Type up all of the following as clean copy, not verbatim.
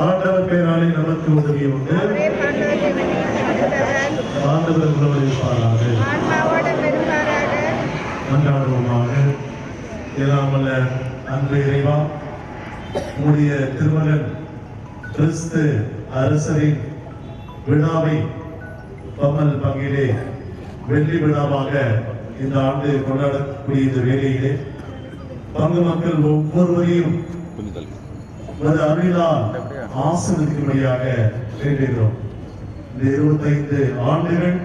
ஆண்டவர் பேராலே நமக்கு உதவி உண்டு. ஆண்டவர் உங்களோடு இருப்பாராக. மன்றாடுவோமாக. எல்லாம் வல்ல அன்பு இறைவா, உம்முடைய திருமகன் கிறிஸ்து அரசரின் விழாவை பம்மல் பங்கிலே வெள்ளி விழாவாக இந்த ஆண்டு கொண்டாடக்கூடிய இந்த வேளையிலே பங்கு மக்கள் ஒவ்வொருவரையும் அருளால் ஆசீர்வதிக்கும்படியாக வேண்டுகிறோம். இந்த 25 ஆண்டுகள்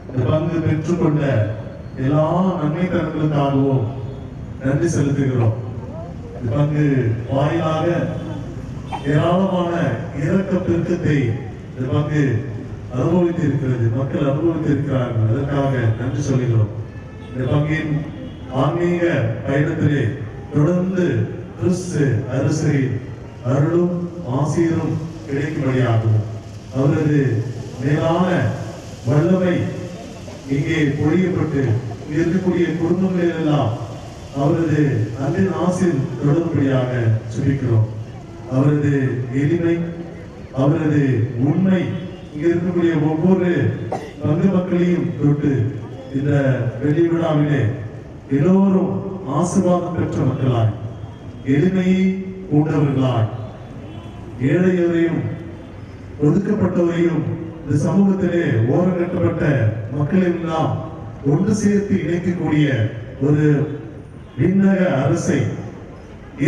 இந்த பங்கு பெற்றுக்கொண்ட எல்லா நன்மைத்தனங்களுக்காகவும் நன்றி செலுத்துகிறோம். இந்த பங்கு வாயிலாக ஏராளமான இரக்க பெருக்கத்தை இந்த பங்கு அனுபவித்து இருக்கிறது, மக்கள் அனுபவித்து இருக்கிறார்கள். அதற்காக நன்றி சொல்கிறோம். இந்த பங்கின் ஆன்மீக பயணத்திலே தொடர்ந்து கிறிஸ்து அரசரின் அருளும் ஆசீரும் கிடைக்கும்படியாகவும் அவரது மேலான வல்லமை இங்கே பொழியப்பட்டு இருக்கக்கூடிய குடும்பங்களில் எல்லாம் அவரது அன்பின் ஆசீர் தொடரும்படியாக சுபிக்கிறோம். அவரது எளிமை, அவரது உண்மை இங்க இருக்கக்கூடிய ஒவ்வொரு பங்கு மக்களையும் தொட்டு இந்த வெள்ளி விழாவிலே எல்லோரும் ஆசீர்வாதம் பெற்ற மக்களாய், எளிமையை கொண்டவர்களாய், ஏழையவரையும் ஒதுக்கப்பட்டவரையும் இந்த சமூகத்திலே ஓரங்கட்டப்பட்ட மக்களை எல்லாம் ஒன்று சேர்த்து இணைக்கக்கூடிய ஒரு விண்ணக அரசை,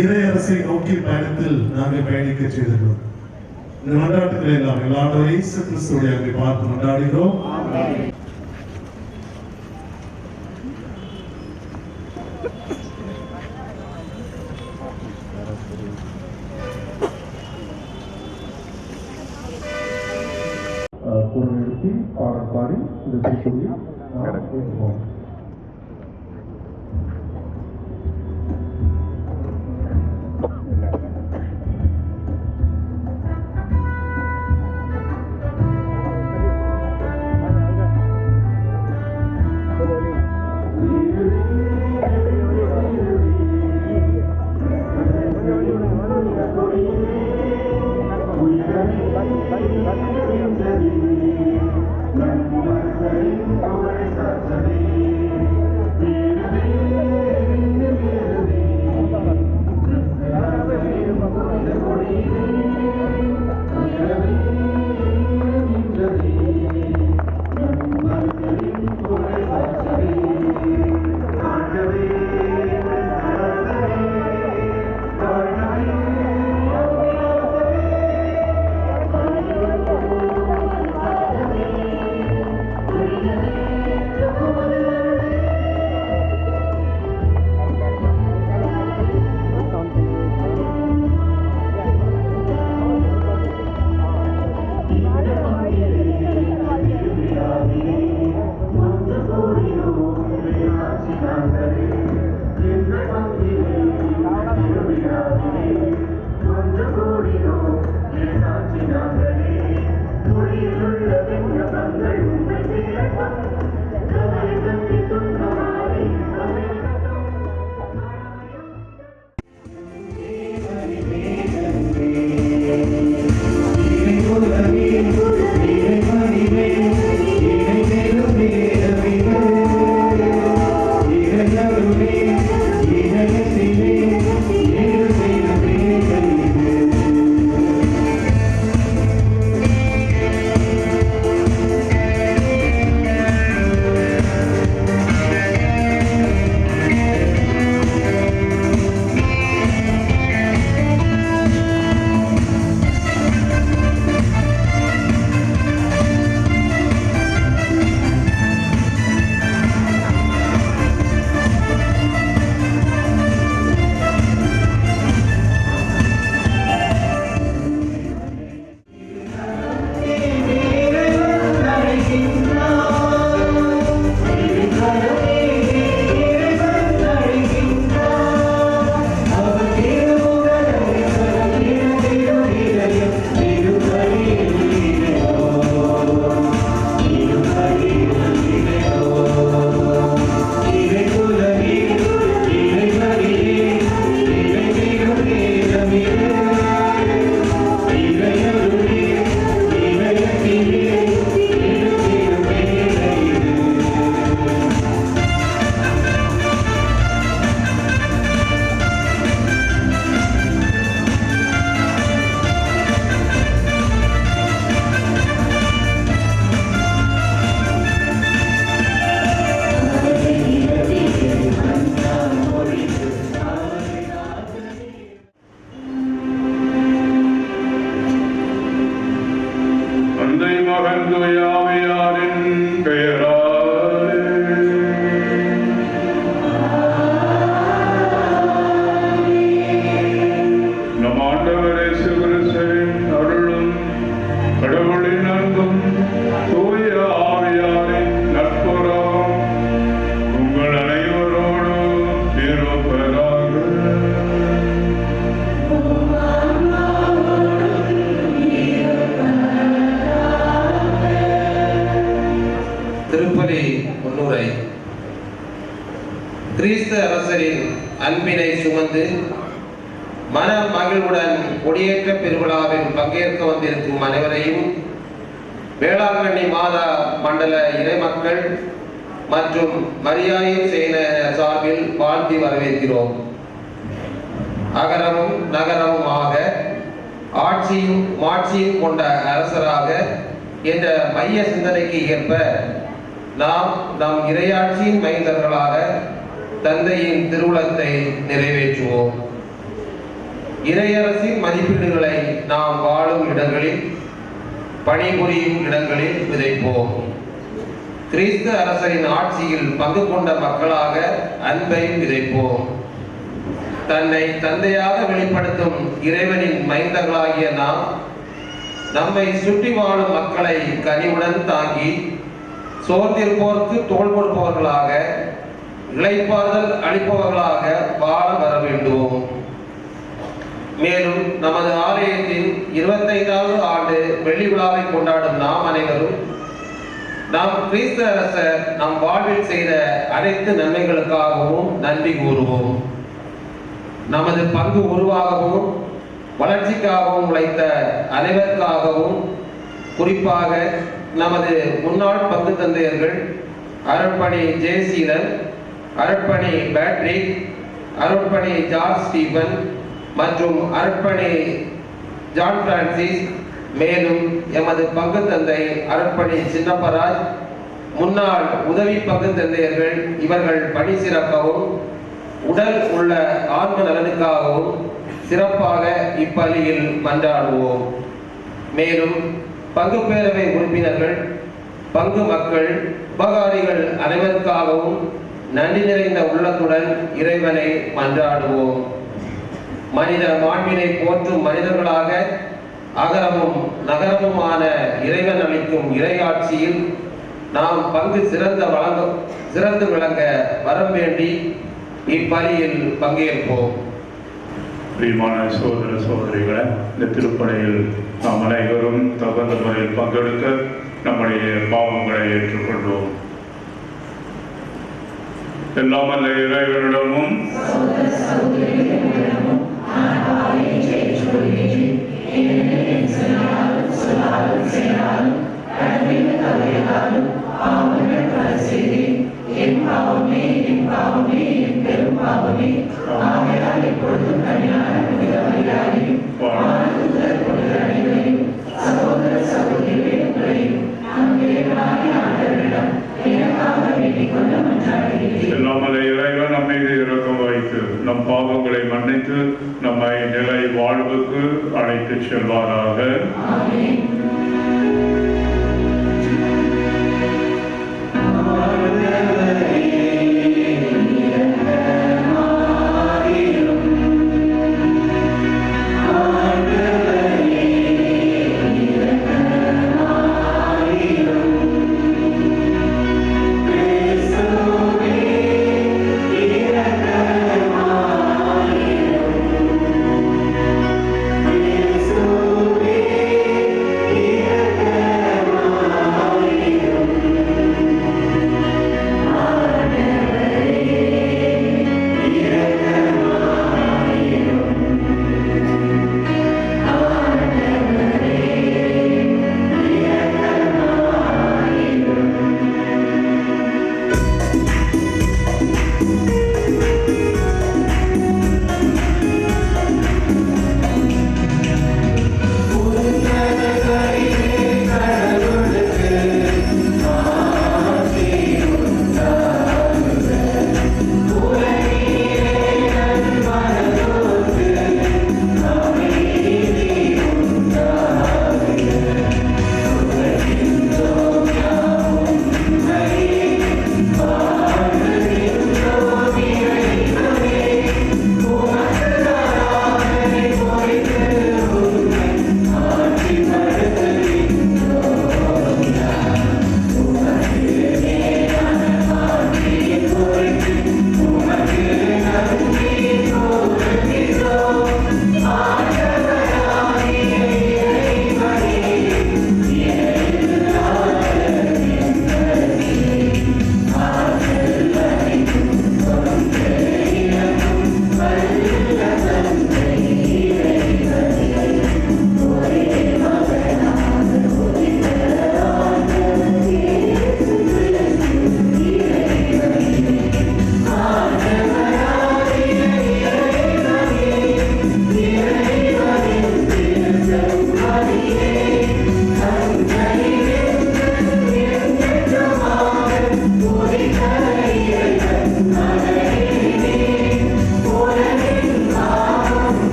இறை அரசை நோக்கி பயணத்தில் நாங்கள் பயணிக்க செய்திருக்கிறோம். இந்த மன்றாட்டுகளை எல்லாம் எல்லாரும் இயேசு கிறிஸ்துவை அங்கே பார்த்து மன்றாடுகிறோம். குரல் எழுப்பி பாடல் பாடி இந்த திருப்பதி கேட்போம். Come on. அன்பினை சுமந்து மன மகிழ்வுடன் கொடியேற்ற பெருவிழாவில் பங்கேற்க வந்திருக்கும் அனைவரையும் வேளாங்கண்ணி மாதா மண்டல இறைமக்கள் மற்றும் மரியாதை சேன சார்பில் வாழ்த்தி வரவேற்கிறோம். அகரமும் நகரமுமாக ஆட்சியும் மாட்சியும் கொண்ட அரசராக என்ற மைய சிந்தனைக்கு ஏற்ப நாம் நம் இறையாட்சியின் மைந்தர்களாக தந்தையின் திருவுளத்தை நிறைவேற்றுவோம். இறையரசின் மதிப்பீடுகளை நாம் வாழும் இடங்களில் பணிபுரியும் இடங்களில் விதைப்போம். கிறிஸ்து அரசரின் ஆட்சியில் பங்கு கொண்ட மக்களாக அன்பை விதைப்போம். தன்னை தந்தையாக வெளிப்படுத்தும் இறைவனின் மைந்தர்களாகிய நாம் நம்மை சுற்றி வாழும் மக்களை கனிவுடன் தாங்கி சோர்ந்திருப்போருக்கு தோள் கொடுப்பவர்களாக இளைப்பாறுதல் அளிப்பவர்களாக வாழ வர வேண்டும். மேலும் நமது ஆலயத்தின் 25வது ஆண்டு வெள்ளி விழாவை கொண்டாடும் நாம் அனைவரும் நாம் கிறிஸ்து அரசர் நம் வாழ்வில் செய்த அனைத்து நன்மைகளுக்காகவும் நன்றி கூறுவோம். நமது பங்கு உருவாகவும் வளர்ச்சிக்காகவும் உழைத்த அனைவருக்காகவும் குறிப்பாக நமது முன்னாள் பங்கு தந்தையர்கள் அருட்பணி ஜெயசீலன், அருட்பணி பேட்ரிக், அருட்பணி ஜார்ஜ் ஸ்டீபன் மற்றும் அருட்பணி ஜான் பிரான்சிஸ், மேலும் எமது பங்கு தந்தை அருட்பணி சின்னப்பராஜ், முன்னாள் உதவி பங்கு தந்தையர்கள் இவர்கள் பணி சிறக்கவும் உடல் உள்ள ஆன்ம நலனுக்காகவும் சிறப்பாக இப்பள்ளியில் மன்றாடுவோம். மேலும் பங்கு பேரவை உறுப்பினர்கள், பங்கு மக்கள், உபகாரிகள் அனைவருக்காகவும் நன்றி நிறைந்த உள்ளத்துடன் இறைவனை மன்றாடுவோம். மனித மாண்பினை போற்றும் மனிதர்களாக அகரமும் நகரமுமான இறைவன் அளிக்கும் இறையாட்சியில் நாம் பங்கு சிறந்து விளங்க வரம் வேண்டி இப்பணியில் பங்கேற்போம். பிரியமான சகோதர சகோதரிகளை, இந்த திருப்பணியில் நாம் அனைவரும் தகுந்த முறையில் பங்கெடுக்க நம்முடைய பாவங்களை ஏற்றுக்கொள்வோம். எல்லாம் அல்ல இறைவனிடமும் எல்லாமலை இறைவன் நம்மை இறக்கம் வைத்து நம் பாவங்களை மன்னித்து நம்மை நிலை வாழ்வுக்கு அழைத்து செல்வாராக. Yeah.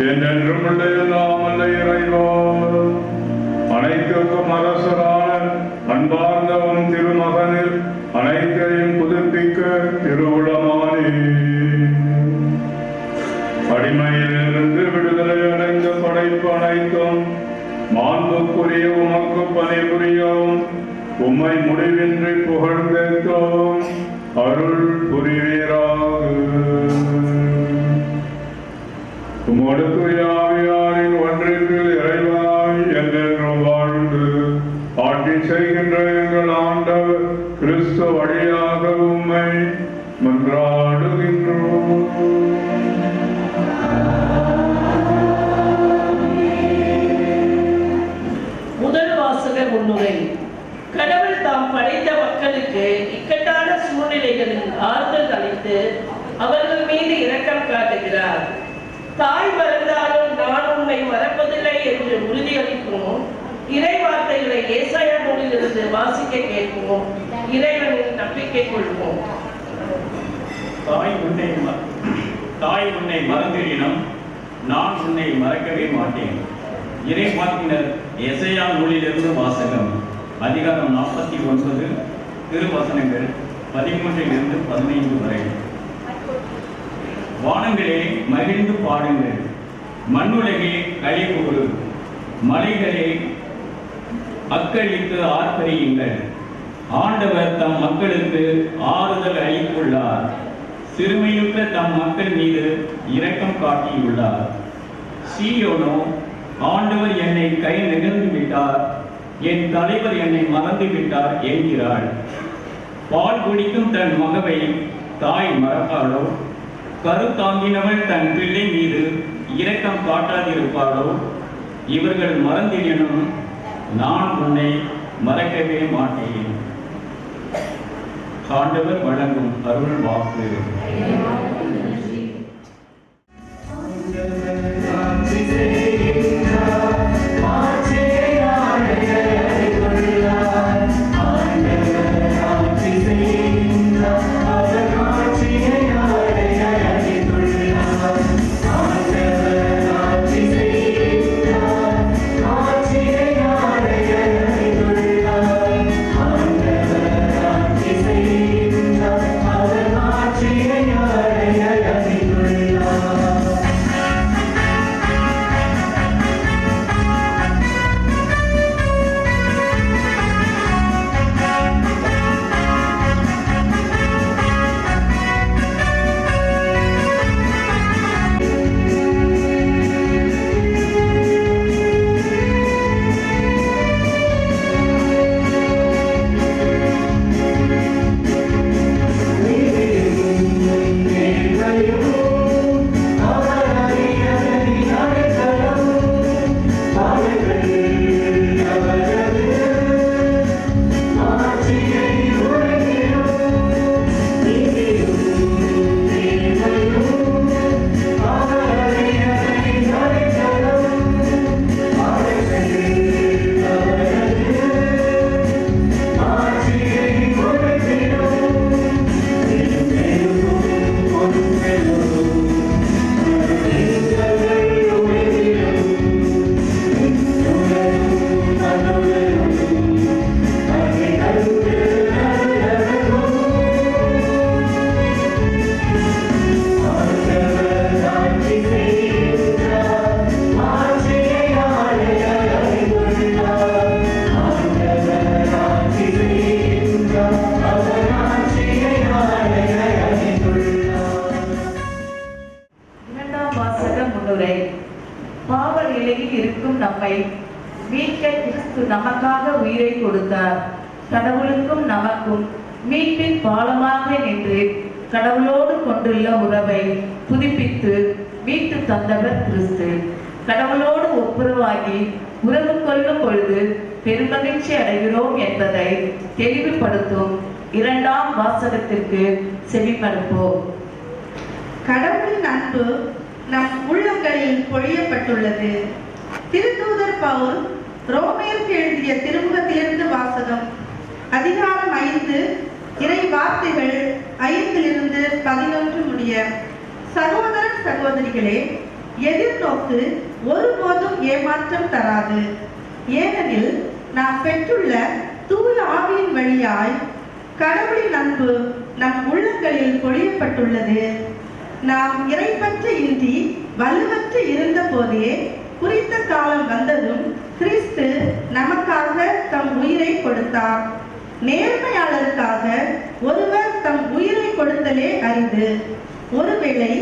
என்றென்றும் நாமல்ல இறைவா, அனைத்துக்கும் அரசரான அன்பார்ந்தவன் திருமகனில் அனைத்தையும் புதுப்பிக்க திருவுளமானே. அடிமையிலிருந்து விடுதலை அடைந்த படைப்பு அனைத்தும் மாண்புக்குரிய உமக்கு பணிபுரியும் உம்மை முடிவின்றி புகழ்ந்தேத்தோம் அருள் புரிவீராக. உமோடு தூயாவியாரின் ஒன்றிற்கில் இறைவனாய் என்றென்றும் வாழ்ந்து ஆட்சி செய்கின்ற எங்கள் ஆண்டவர் கிறிஸ்து வழியாக உம்மை மன்றாடுகின்றோம். முதல் வாசக முன்னுரை. கடவுள் தாம் படைத்த மக்களுக்கு இக்கட்டான சூழ்நிலைகளில் ஆறுதல் அளித்து அவர்கள் மீது இரக்கம் காட்டுகிறார். தாய் மறந்தாலும் நான் உன்னை மறப்பதில்லை என்று உறுதியளிக்கும் இறை வார்த்தைகளை ஏசாயா நூலிலிருந்து வாசிக்க கேட்போம். இறைவனின் நம்பிக்கை கொள்வோம். தாய் உன்னை மறந்திடினும் நான் உன்னை மறக்கவே மாட்டேன். இறைவாக்கினர் எசையா நூலிலிருந்து வாசகம். அதிகாரம் 49, திருவசனங்கள் 13 - 15 வரை. வானங்களே மகிழ்ந்து பாடுங்கள், மண்ணுலகே களிகூறு, மலைகளே அக்களித்து ஆர்ப்பரியுங்கள். ஆண்டவர் தம் மக்களுக்கு ஆறுதல் அளித்துள்ளார். சிறுமையுற்ற தம் மக்கள் மீது இரக்கம் காட்டியுள்ளார். சீயோனோ, ஆண்டவர் என்னை கை நெகிழ்ந்து விட்டார், என் தலைவர் என்னை மறந்து விட்டார் என்கிறாள். பால் குடிக்கும் தன் மகவை தாய் மறப்பாளோ? கருத்தாங்கினவள் தன் பிள்ளை மீது இரக்கம் காட்டாதிருப்பாளோ? இவர்கள் மறந்திடனும் நான் உன்னை மறக்கவே மாட்டேன். ஆண்டவர் வழங்கும் அருள் வாக்கு. நம்மை மீட்க கிறிஸ்து நமக்காக உயிரை கொடுத்தார். கடவுளுக்கும் நமக்கும் மீட்பின் பாலமாக நின்று கடவுளோடு கொண்டுள்ள உறவை புதுப்பித்து மீட்டு தந்தவர் கிறிஸ்து. கடவுளோடு ஒப்புரவாகி உறவு கொள்ளும் பொழுது பெருமகிழ்ச்சி அடைகிறோம் என்பதை தெளிவுபடுத்தும் இரண்டாம் வாசகத்திற்கு செவிமடுப்போம். கடவுளின் அன்பு நம் உள்ளங்களில் பொழியப்பட்டுள்ளது. திருத்தூதர் பவுல் ரோமேயருக்கு எழுதிய திருமுகத்திலிருந்து வாசகம். அதிகாரம் 5 இறை வார்த்தைகள் 5 - 11 முடிய. சகோதர சகோதரிகளே, எதிர்நோக்கு ஒருபோதும் ஏமாற்றம் தராது. ஏனெனில் நாம் பெற்றுள்ள தூய ஆவியின் வழியாய் கடவுளின் அன்பு நம் உள்ளங்களில் பொழியப்பட்டுள்ளது. நாம் இறைப்பற்று இன்றி வலுவற்று இருந்த போதே குறித்த காலம் வந்ததும் கிறிஸ்து நமக்காக தம் உயிரை கொடுத்தார். நேர்மையாளருக்காக ஒருவர் தம் உயிரை கொடுத்தலே அரிது. ஒருவேளை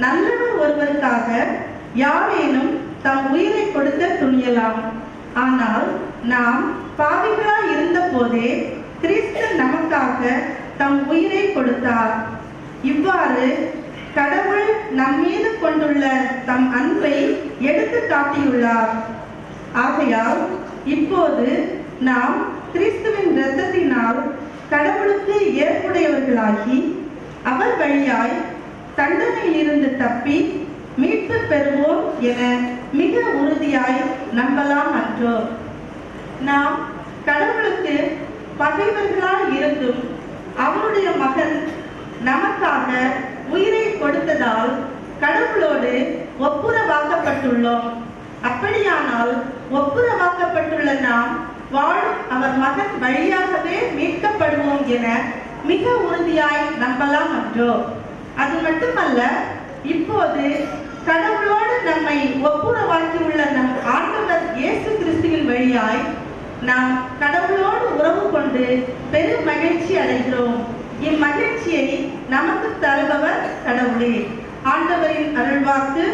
நல்லவர் ஒருவருக்காக யாரேனும் தம் உயிரை கொடுக்க துணியலாம். ஆனால் நாம் பாவிகளாய் இருந்த போதே கிறிஸ்து நமக்காக தம் உயிரை கொடுத்தார். இவ்வாறு கடவுள் நம் மீது கொண்டுள்ள தம் அன்பை எடுத்து காட்டியுள்ளார். ஆகையால் இப்போது நாம் கிறிஸ்துவின் இரத்தத்தினால் கடவுளுக்கு ஏற்புடையவர்களாகி அவர் வழியாய் தண்டனையில் இருந்து தப்பி மீட்பு பெறுவோம் என மிக உறுதியாய் நம்பலாம் அன்றோ? நாம் கடவுளுக்கு பகைவர்களால் இருந்தும் அவருடைய மகன் நமக்காக உயிரை கொடுத்ததால் கடவுளோடு ஒப்புரவாக்கப்பட்டுள்ளோம். அப்படியானால் ஒப்புரவாக்கப்பட்டுள்ள நாம் வாழும் அவர் மகன் வழியாகவே மீட்கப்படுவோம் என மிக உறுதியாய் நம்பலாம் அன்றோ? அது மட்டுமல்ல, இப்போது கடவுளோடு நம்மை ஒப்புரவாக்கியுள்ள நம் ஆண்டவர் இயேசு கிறிஸ்துவின் வழியாய் நாம் கடவுளோடு உறவு கொண்டு பெரும் மகிழ்ச்சி அடைகிறோம். இம்மகிழ்ச்சியை நமக்கு தருபவர் கடவுளே. ஆண்டவரின் அருள்வாக்கு.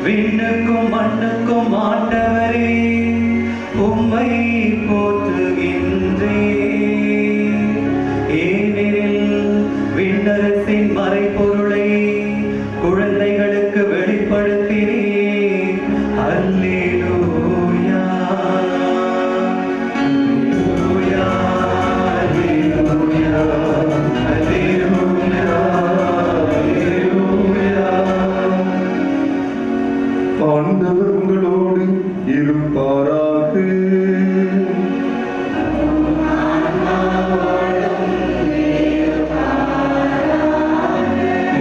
விண்ணுக்கும் மண்ணுக்கும் ஆண்டவரே, உம்மை போற்றுகின்றேன். ஏனெனில் விண்ணரசின் மறைபொருளை குழந்தைகளுக்கு வெளிப்படுத்தினேன். அல்லேலூயா, அல்லேலூயா, அல்லேலூயா, அல்லேலூயா, அல்லேலூயா. ஆண்டவர் உங்களோடு இருப்பாராக.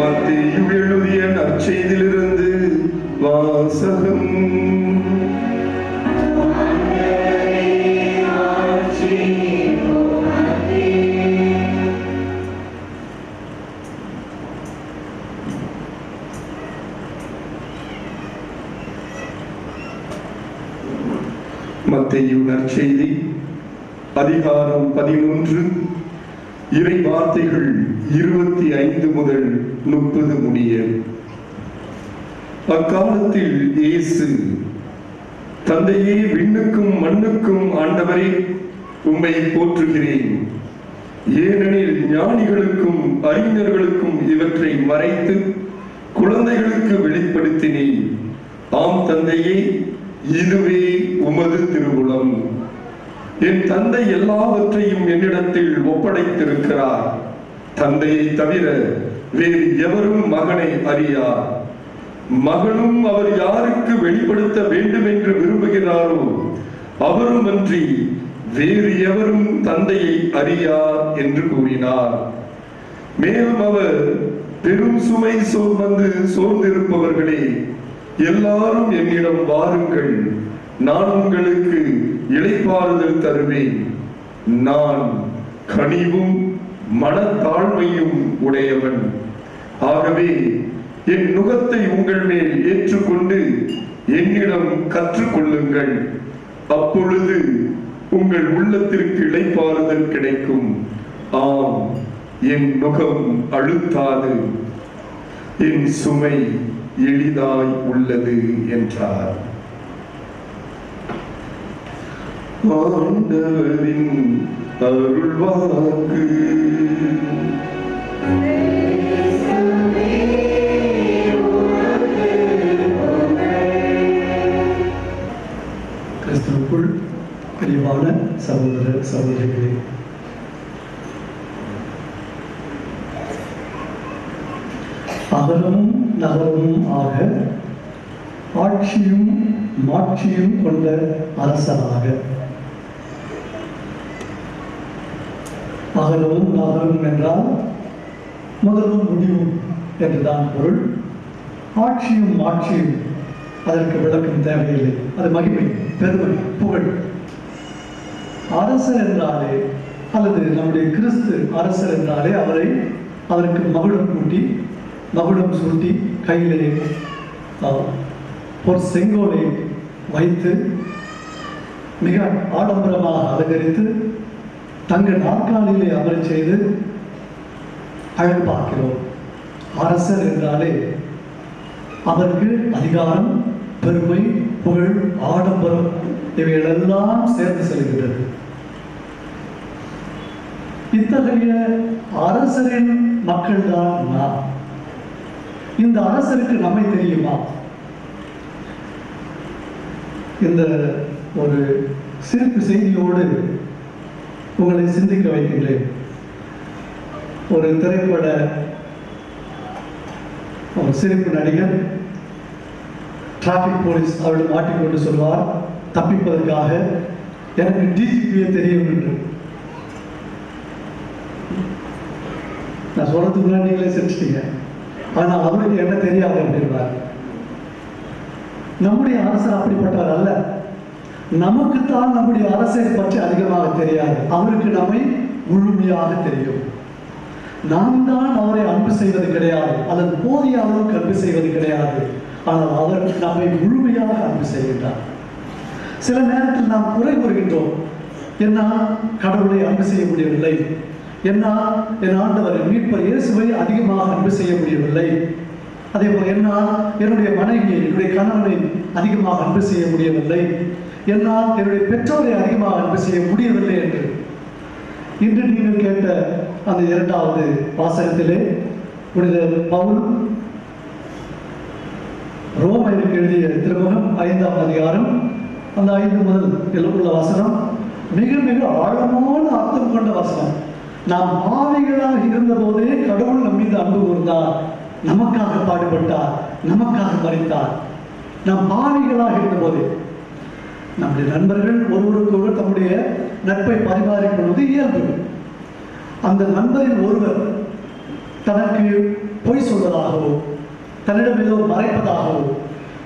மத்தேயு எழுதிய நற்செய்தியிலிருந்து வாசகம். மத்தேயு நற்செய்தி அதிகாரம் 11, இறை வார்த்தைகள் 25 முதல் 30 முடிய. அக்காலத்தில் இயேசு, தந்தையே, விண்ணுக்கும் மண்ணுக்கும் ஆண்டவரே, உம்மை போற்றுகிறேன். ஏனெனில் ஞானிகளுக்கும் அறிஞர்களுக்கும் இவற்றை மறைத்து குழந்தைகளுக்கு வெளிப்படுத்தினேன். ஆம் தந்தையே, இதுவே உமது திருவுளம். என் தந்தை எல்லாவற்றையும் என்னிடத்தில் ஒப்படைத்திருக்கிறார். தந்தையை தவிர வேறு எவரும் மகனை அறியார். மகனும் அவர் யாருக்கு வெளிப்படுத்த வேண்டும் என்று விரும்புகிறாரோ அவரும் அன்றி வேறு எவரும் தந்தையை அறியார் என்று கூறினார். மேலும் அவர், பெரும் சுமை சுமந்து சோர்ந்திருப்பவர்களே, எல்லாரும் என்னிடம் வாருங்கள், நான் உங்களுக்கு இளைப்பாறுதல் தருவேன். நான் கனிவும் மனத்தாழ்மையும் உடையவன். ஆகவே என் நுகத்தை உங்கள் மேல் ஏற்றுக்கொண்டு என்னிடம் கற்றுக்கொள்ளுங்கள். அப்பொழுது உங்கள் உள்ளத்திற்கு இளைப்பாறுதல் கிடைக்கும். ஆம், என் நுகம் அழுத்தாது, என் சுமை எளிதாய் உள்ளது என்றார். ஆண்டவரின் அருள்வாக்கு. கிறிஸ்துவுக்குள் பிரியமான சகோதர சகோதரிகளே, அகலமும் நகரமும் ஆக ஆட்சியும் மாட்சியும் கொண்ட அரசனாக. அகலமும் நகரமும் என்றால் முதலும் முடிவும் என்றுதான் பொருள். ஆட்சியும் மாட்சியும் அதற்கு விளக்கம் தேவையில்லை. அது மகிமை, பெருமை, புகழ். அரசர் என்றாலே, அல்லது நம்முடைய கிறிஸ்து அரசர் என்றாலே அவருக்கு மகுடம் கூட்டி, மகுடம் சூட்டி, கையிலே ஒரு செங்கோலை வைத்து மிக ஆடம்பரமாக அலங்கரித்து தங்க நாற்காலியிலே அமரச் செய்து அழகு பார்க்கிறோம். அரசர் என்றாலே அவருக்கு அதிகாரம், பெருமை, புகழ், ஆடம்பரம் இவைகளெல்லாம் சேர்ந்து செல்கின்றது. இத்தகைய அரசரின் மக்கள் தான் நாம். இந்த அரசருக்கு நம்மை தெரியுமா? இந்த ஒரு சிறப்பு செய்தியோடு உங்களை சிந்திக்க வைக்கின்றேன். ஒரு திரைப்பட ஒரு சிறப்பு நடிகர் டிராபிக் போலீஸ் அவர்கள் மாட்டிக்கொண்டு சொல்வார் தப்பிப்பதற்காக, எனக்கு டிஜிபியை தெரியும் என்று. நான் சொல்றதுக்கு முன்னாடி நீங்களே சிரிச்சிட்டீங்க. ஆனால் அவருக்கு என்ன தெரியாது அப்படின்றார். நம்முடைய அரசர் அப்படிப்பட்டவர் அல்ல. நமக்குத்தான் நம்முடைய அரசரை பற்றி அதிகமாக தெரியாது. அவருக்கு நம்மை முழுமையாக தெரியும். நாம் தான் அவரை அன்பு செய்வது கிடையாது, அல்லது போதிய அளவுக்கு அன்பு செய்வது கிடையாது. ஆனால் அவர் நம்மை முழுமையாக அன்பு செய்கின்றார். சில நேரத்தில் நாம் குறை கூறுகின்றோம், என்னால் கடவுளை அன்பு செய்ய முடியவில்லை, என்னால் என் ஆண்டவர் மீட்பர் இயேசுவை அதிகமாக அன்பு செய்ய முடியவில்லை, அதே போல என்னால் என்னுடைய மனைவியை, என்னுடைய கணவனை அதிகமாக அன்பு செய்ய முடியவில்லை, என்னால் என்னுடைய பெற்றோரை அதிகமாக அன்பு செய்ய முடியவில்லை என்று. இன்று நீங்கள் கேட்ட அந்த 2வது வாசகத்திலே புனித பவுல் ரோமருக்கு எழுதிய திருமுகம் 5ஆம் அதிகாரம் அந்த 5 முதல் உள்ள வசனம் மிக மிக ஆழமான அர்த்தம் கொண்ட வசனம். நாம் பாவிகளாக இருந்த போதே கடவுள் நம் மீது அன்பு கூர்ந்தார், நமக்காக பாடுபட்டார், நமக்காக மரித்தார். நாம் பாவிகளாக இருந்த போதே நம்முடைய நண்பர்கள் ஒருவருக்கொருவர் தம்முடைய நட்பை பரிமாறிக்கொள்வது இயல்பு. அந்த நண்பரில் ஒருவர் தனக்கு பொய் சொல்வதாகவோ, தன்னிடம் ஏதோ மறைப்பதாகவோ,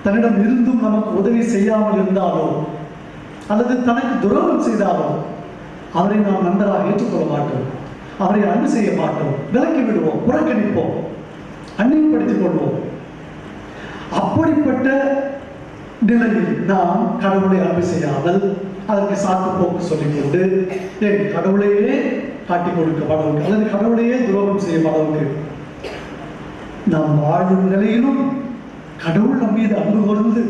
தன்னிடம் இருந்தும் நமக்கு உதவி செய்யாமல் இருந்தாலோ, அல்லது தனக்கு துரோகம் செய்தாலோ அவரை நாம் நண்பராக ஏற்றுக்கொள்ள மாட்டோம், அவரை அன்பு செய்ய மாட்டோம், விலக்கி விடுவோம், புறக்கணிப்போம், அந்நியப்படுத்திக் கொள்வோம். அப்படிப்பட்ட நிலையில் நாம் கடவுளை அன்பு செய்யாமல் அதற்கு சாக்கு போக்கு சொல்லிக்கொண்டு என் கடவுளையே காட்டிக் கொடுக்கும் அளவுக்கு, அல்லது கடவுளையே துரோகம் செய்யும் அளவுக்கு நாம் வாழும் நிலையிலும் கடவுள் நம் மீது அன்பு கூர்ந்து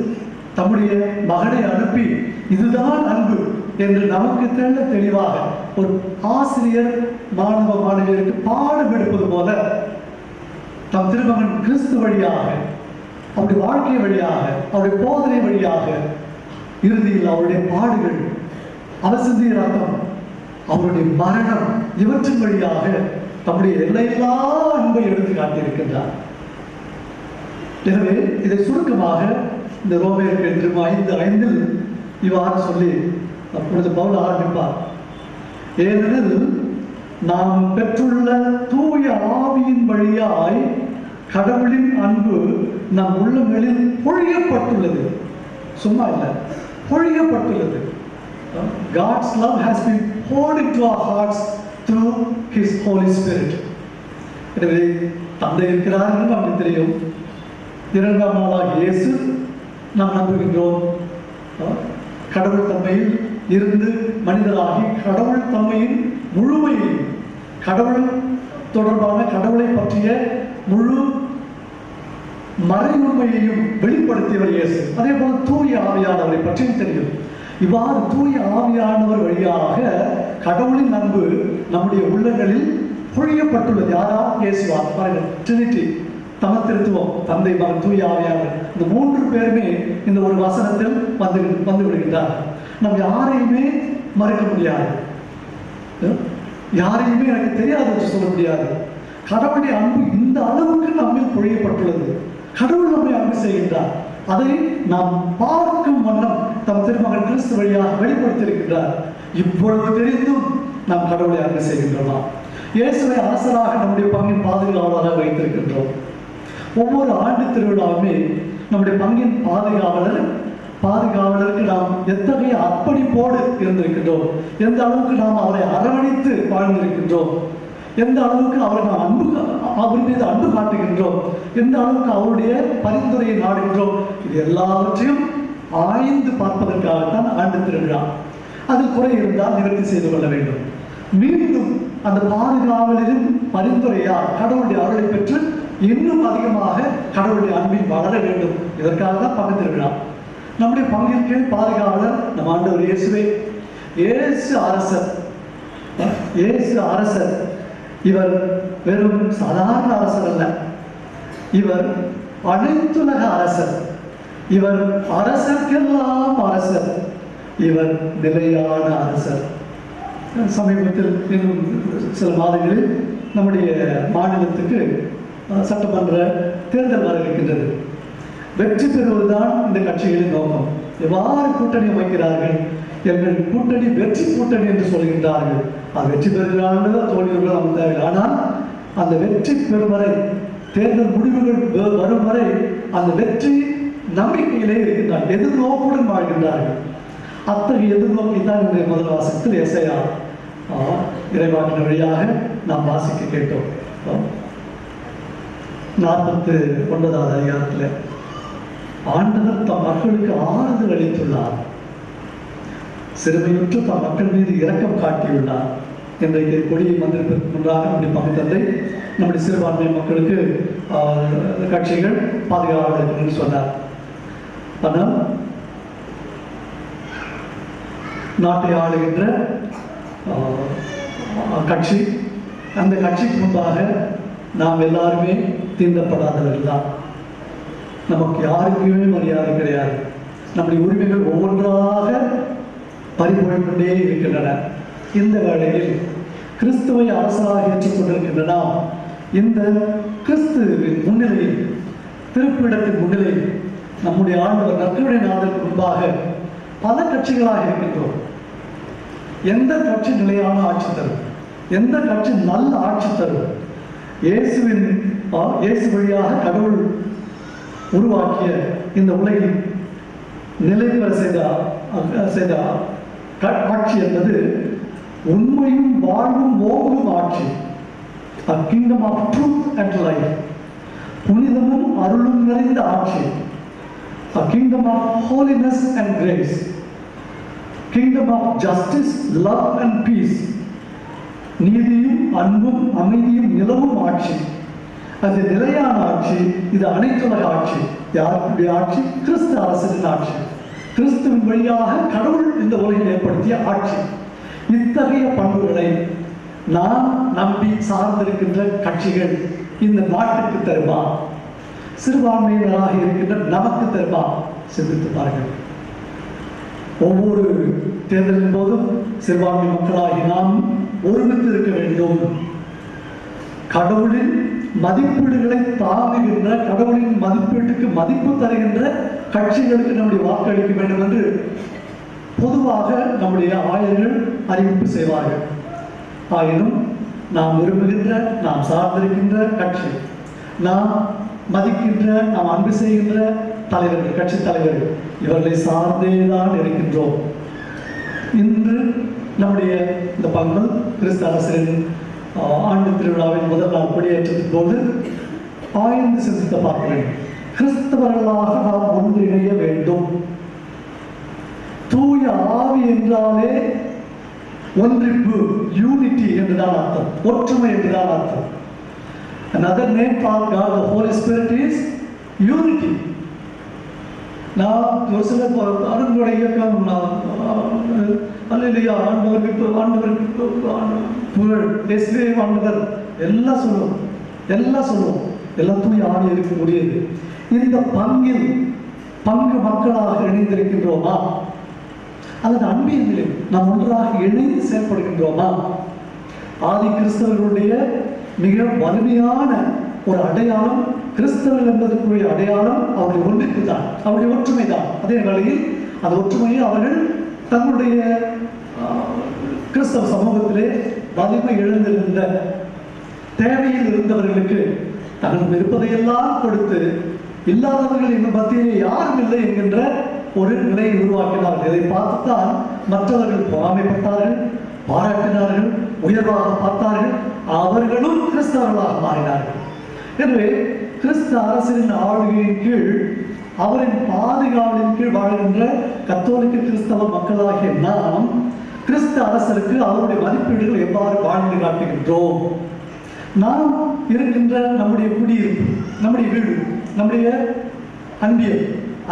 தம்முடைய மகனை அனுப்பி இதுதான் அன்பு என்று நமக்கு தெளிவாக ஒரு ஆசிரியர் மாணவ மாணவியருக்கு பாடம் எடுப்பது போல தம் திருமகன் கிறிஸ்து வழியாக, அவருடைய வாழ்க்கை வழியாக, அவருடைய போதனை வழியாக, இறுதியில் அவருடைய பாடுகள், அவர் சிந்திய ரத்தம், அவருடைய மரணம், இவற்றின் வழியாக தம்முடைய எல்லையில்லா அன்பை எடுத்து காட்டியிருக்கின்றார். எனவே இதை சுருக்கமாக இந்த ரோமேயருக்கு 5:5 இவ்வாறு சொல்லி அப்பொழுது பவுல் ஆரம்பிப்பார். ஏனெனில் நாம் பெற்றுள்ள தூய ஆவியின் வழியாய் கடவுளின் அன்பு நம் உள்ளங்களில் பொழியப்பட்டுள்ளது. சும்மா இல்லை, பொழியப்பட்டுள்ளது. God's love has been poured into our hearts through His Holy Spirit. எனவே தந்தை இருக்கிறார் என்று நமக்கு தெரியும். 2ஆம் ஆளாக இயேசு நாம் நம்புகின்றோம். கடவுள் தன்மையில் இருந்து மனிதராகி கடவுள் தன்மையின் முழுமையை, கடவுள் தொடர்பான கடவுளை பற்றிய முழு மறைமுறையையும் வெளிப்படுத்தியவர் இயேசு. அதே போல தூய ஆவியானவரை பற்றியும் தெரியும். இவ்வாறு தூய ஆவியானவர் வழியாக கடவுளின் அன்பு நம்முடைய உள்ளங்களில் பொழியப்பட்டுள்ளது. யாரா? இயேசுவா. ட்ரினிட்டி, தமத்திருத்துவம், தந்தை, மகன், தூய ஆவியானவர், இந்த 3 பேருமே இந்த ஒரு வசனத்தில் வந்து விடுகின்றார். நம்ம யாரையுமே மறுக்க முடியாது. யாரையுமே எனக்கு தெரியாது என்று சொல்ல முடியாது. கடவுளுடைய அன்பு இந்த அளவுக்கு நம்மில் பொழியப்பட்டுள்ளது. கடவுள் நம்மை அன்பு செய்கின்றார். அதை நாம் பார்க்கும் வண்ணம் தம் திருமகன் கிறிஸ்து வழியாக வெளிப்படுத்தியிருக்கின்றார். இப்பொழுது தெரிந்தும் நாம் கடவுளை அன்பு செய்கின்றோமா? இயேசுவை அரசராக நம்முடைய பங்கின் பாதுகாவலராக வைத்திருக்கின்றோம். ஒவ்வொரு ஆண்டு திருவிழாவுமே நம்முடைய பங்கின் பாதுகாவலருக்கு நாம் எத்தகைய அர்ப்பணிப்போடு இருந்திருக்கின்றோம், எந்த அளவுக்கு நாம் அவரை அரவணைத்து வாழ்ந்திருக்கின்றோம், எந்த அளவுக்கு அவரை நாம் அவர் மீது அன்பு காட்டுகின்றோம், எந்த அளவுக்கு அவருடைய பரிந்துரையை நாடுகின்றோம், இது எல்லாவற்றையும் ஆய்ந்து பார்ப்பதற்காகத்தான் ஆண்டு திருவிழா. அதில் குறை இருந்தால் நிவர்த்தி செய்து கொள்ள வேண்டும். மீண்டும் அந்த பாதுகாவலின் பரிந்துரையால் கடவுளுடைய அருளை பெற்று இன்னும் அதிகமாக கடவுளுடைய அன்பில் வளர வேண்டும். இதற்காக தான் பங்கு திருவிழா. நம்முடைய பங்கின் கீழ் பாதுகாவலர் நம் ஆண்டவர் இயேசுவே. இயேசு அரசர். இவர் வெறும் சாதாரண அரசர் அல்ல, இவர் அனைத்துலக அரசர். இவர் அரசர்க்கெல்லாம் அரசர். இவர் நிலையான அரசர். சமீபத்தில் இன்னும் சில மாதங்களில் நம்முடைய மாநிலத்துக்கு சட்டமன்ற தேர்தல் வர இருக்கின்றது. வெற்றி பெறுவதுதான் இந்த கட்சிகளின் நோக்கம். எவ்வாறு கூட்டணி அமைக்கிறார்கள்? எங்கள் கூட்டணி வெற்றி கூட்டணி என்று சொல்கின்றார்கள். அது வெற்றி பெறுகிறார்கள் தோல்விகள் அமைந்தார்கள். ஆனால் அந்த வெற்றி பெறும் வரை, தேர்தல் முடிவுகள் வரும் வரை அந்த வெற்றி நம்பிக்கையிலே இருக்கின்றார்கள், எதிர்நோக்குடன் வாழ்கின்றார்கள். அத்தகைய எதிர்நோக்கி தான் இன்றைய முதல் வாசகத்தில் எஸ்ஐயா இறைவாக்கின வழியாக நாம் வாசிக்க கேட்டோம். 49வது அதிகாரத்தில் ஆண்டவர் தம் மக்களுக்கு ஆறுதல் அளித்துள்ளார், சிறுமையுற்று தம் மக்கள் மீது இரக்கம் காட்டியுள்ளார். இன்றைக்கு கொடியை வந்திருப்பதற்கு முன்பாக நம்முடைய பங்கு தந்தை நம்முடைய சிறுபான்மை மக்களுக்கு கட்சிகள் பாதுகாவலர்கள் என்று சொன்னார். ஆனால் நாட்டை ஆளுகின்ற கட்சி, அந்த கட்சிக்கு முன்பாக நாம் எல்லாருமே தீண்டப்படாதவர்கள் தான். நமக்கு யாருக்குமே மரியாதை கிடையாது. நம்முடைய உரிமைகள் ஒவ்வொன்றாக பறிபோய்க் கொண்டே இருக்கின்றன. இந்த வேளையில் கிறிஸ்துவை அரசராக ஏற்றுக்கொண்டிருக்கின்ற நாம் இந்த கிறிஸ்துவின் முன்னிலையில், திருப்பிடத்தின் முன்னிலையில் நம்முடைய ஆண்டவர் நற்கருணை நாதருக்கு முன்பாக பல கட்சிகளாக இருக்கின்றோம். எந்த கட்சி நிலையான ஆட்சி தரும்? எந்த கட்சி நல்ல ஆட்சி தரும்? இயேசு வழியாக கடவுள் உருவாக்கிய இந்த உலகில் நிலை பெற செய்த ஆட்சி என்பது உண்மையும் வாழ்வும் ஓங்கும் ஆட்சி. A kingdom of truth and life. புனிதமும் அருளும் நிறைந்த ஆட்சி. A kingdom of holiness and grace. Kingdom of justice, love and peace. நீதியும் அன்பும் அமைதியும் நிலவும் ஆட்சி. அது நிலையான ஆட்சி. இது அனைத்துலக ஆட்சி. யாருடைய ஆட்சி? கிறிஸ்து அரசின் ஆட்சி. கிறிஸ்துவின் வழியாக கடவுள் இந்த உலகில் ஏற்படுத்திய ஆட்சி. இத்தகைய பண்புகளை நாம் நம்பி சார்ந்திருக்கின்ற கட்சிகள் இந்த நாட்டுக்கு தருமா? சிறுபான்மையினராக இருக்கின்ற நமக்கு தருமா? சிந்தித்து பாருங்கள். ஒவ்வொரு தேர்தலின் போதும் சிறுபான்மை மக்களாகி நாம் ஒருமித்து இருக்க வேண்டும். கடவுளின் மதிப்பீடுகளை தாங்குகின்ற, கடவுளின் மதிப்பீட்டுக்கு மதிப்பு தருகின்ற கட்சிகளுக்கு நம்முடைய வாக்களிக்க வேண்டும் என்று பொதுவாக நம்முடைய ஆயர்கள் அறிவிப்பு செய்வார்கள். ஆயினும் நாம் விரும்புகின்ற, நாம் சார்ந்திருக்கின்ற கட்சி, நாம் மதிக்கின்ற, நாம் அன்பு செய்கின்ற தலைவர்கள், கட்சி தலைவர்கள், இவர்களை சார்ந்தேதான் இருக்கின்றோம். இன்று நம்முடைய இந்த பங்கு கிறிஸ்து அரசரின் ஆண்டு திருவிழாவின் முதல் நாள் கொடியேற்றத்தின் போது ஆய்ந்து சிந்தித்து பார்க்க வேண்டும். கிறிஸ்தவர்களாக நாம் ஒன்றிணைய வேண்டும். தூய ஆவி என்றாலே ஒன்றிப்பு, யூனிட்டி என்றுதான் அர்த்தம், ஒற்றுமை என்றுதான் அர்த்தம். Another name for God, the Holy Spirit, is unity. நான் ஒரு சில அருண்களுடைய இயக்கம் அல்லையா ஆண்டவருக்கு புகழ் இயேசுவே ஆண்டவர் எல்லாம் சொல்லுவோம், எல்லாம் தூய ஆவி இருக்கக்கூடியது. இந்த பங்கில் பங்கு மக்களாக இணைந்திருக்கின்றோமா? அல்லது அன்பியத்திலே நாம் ஒன்றாக இணைந்து செயல்படுகின்றோமா? ஆதி கிறிஸ்தவர்களுடைய மிக வலிமையான ஒரு அடையாளம், கிறிஸ்தவர்கள் என்பதற்குரிய அடையாளம் அவருடைய ஒன்றிற்கு தான், அவருடைய ஒற்றுமை தான். அதே வேளையில் அந்த ஒற்றுமையை அவர்கள் தங்களுடைய கிறிஸ்தவ சமூகத்திலே வலிமை இழந்திருந்த தேவையில் இருந்தவர்களுக்கு தங்கள் இருப்பதையெல்லாம் கொடுத்து இல்லாதவர்கள் இந்த மத்தியிலே யாரும் இல்லை என்கின்ற ஒரு நிலையை உருவாக்கினார்கள். இதை பார்த்துத்தான் மற்றவர்கள் பொறாமைப்பட்டார்கள், பாராட்டினார்கள், உயர்வாக பார்த்தார்கள். அவர்களும் கிறிஸ்தவர்களாக மாறினார்கள். எனவே கிறிஸ்து அரசின் ஆளுகையின் கீழ், அவரின் பாதுகாவலின் கீழ் வாழ்கின்ற கத்தோலிக்க கிறிஸ்தவ மக்களாகிய நாம் கிறிஸ்து அரசருக்கு அவருடைய மதிப்பீடுகள் எவ்வாறு வாழ்ந்து காட்டுகின்றோம்? நாம் இருக்கின்ற நம்முடைய குடியிருப்பு, நம்முடைய வீடு, நம்முடைய அன்பியல்,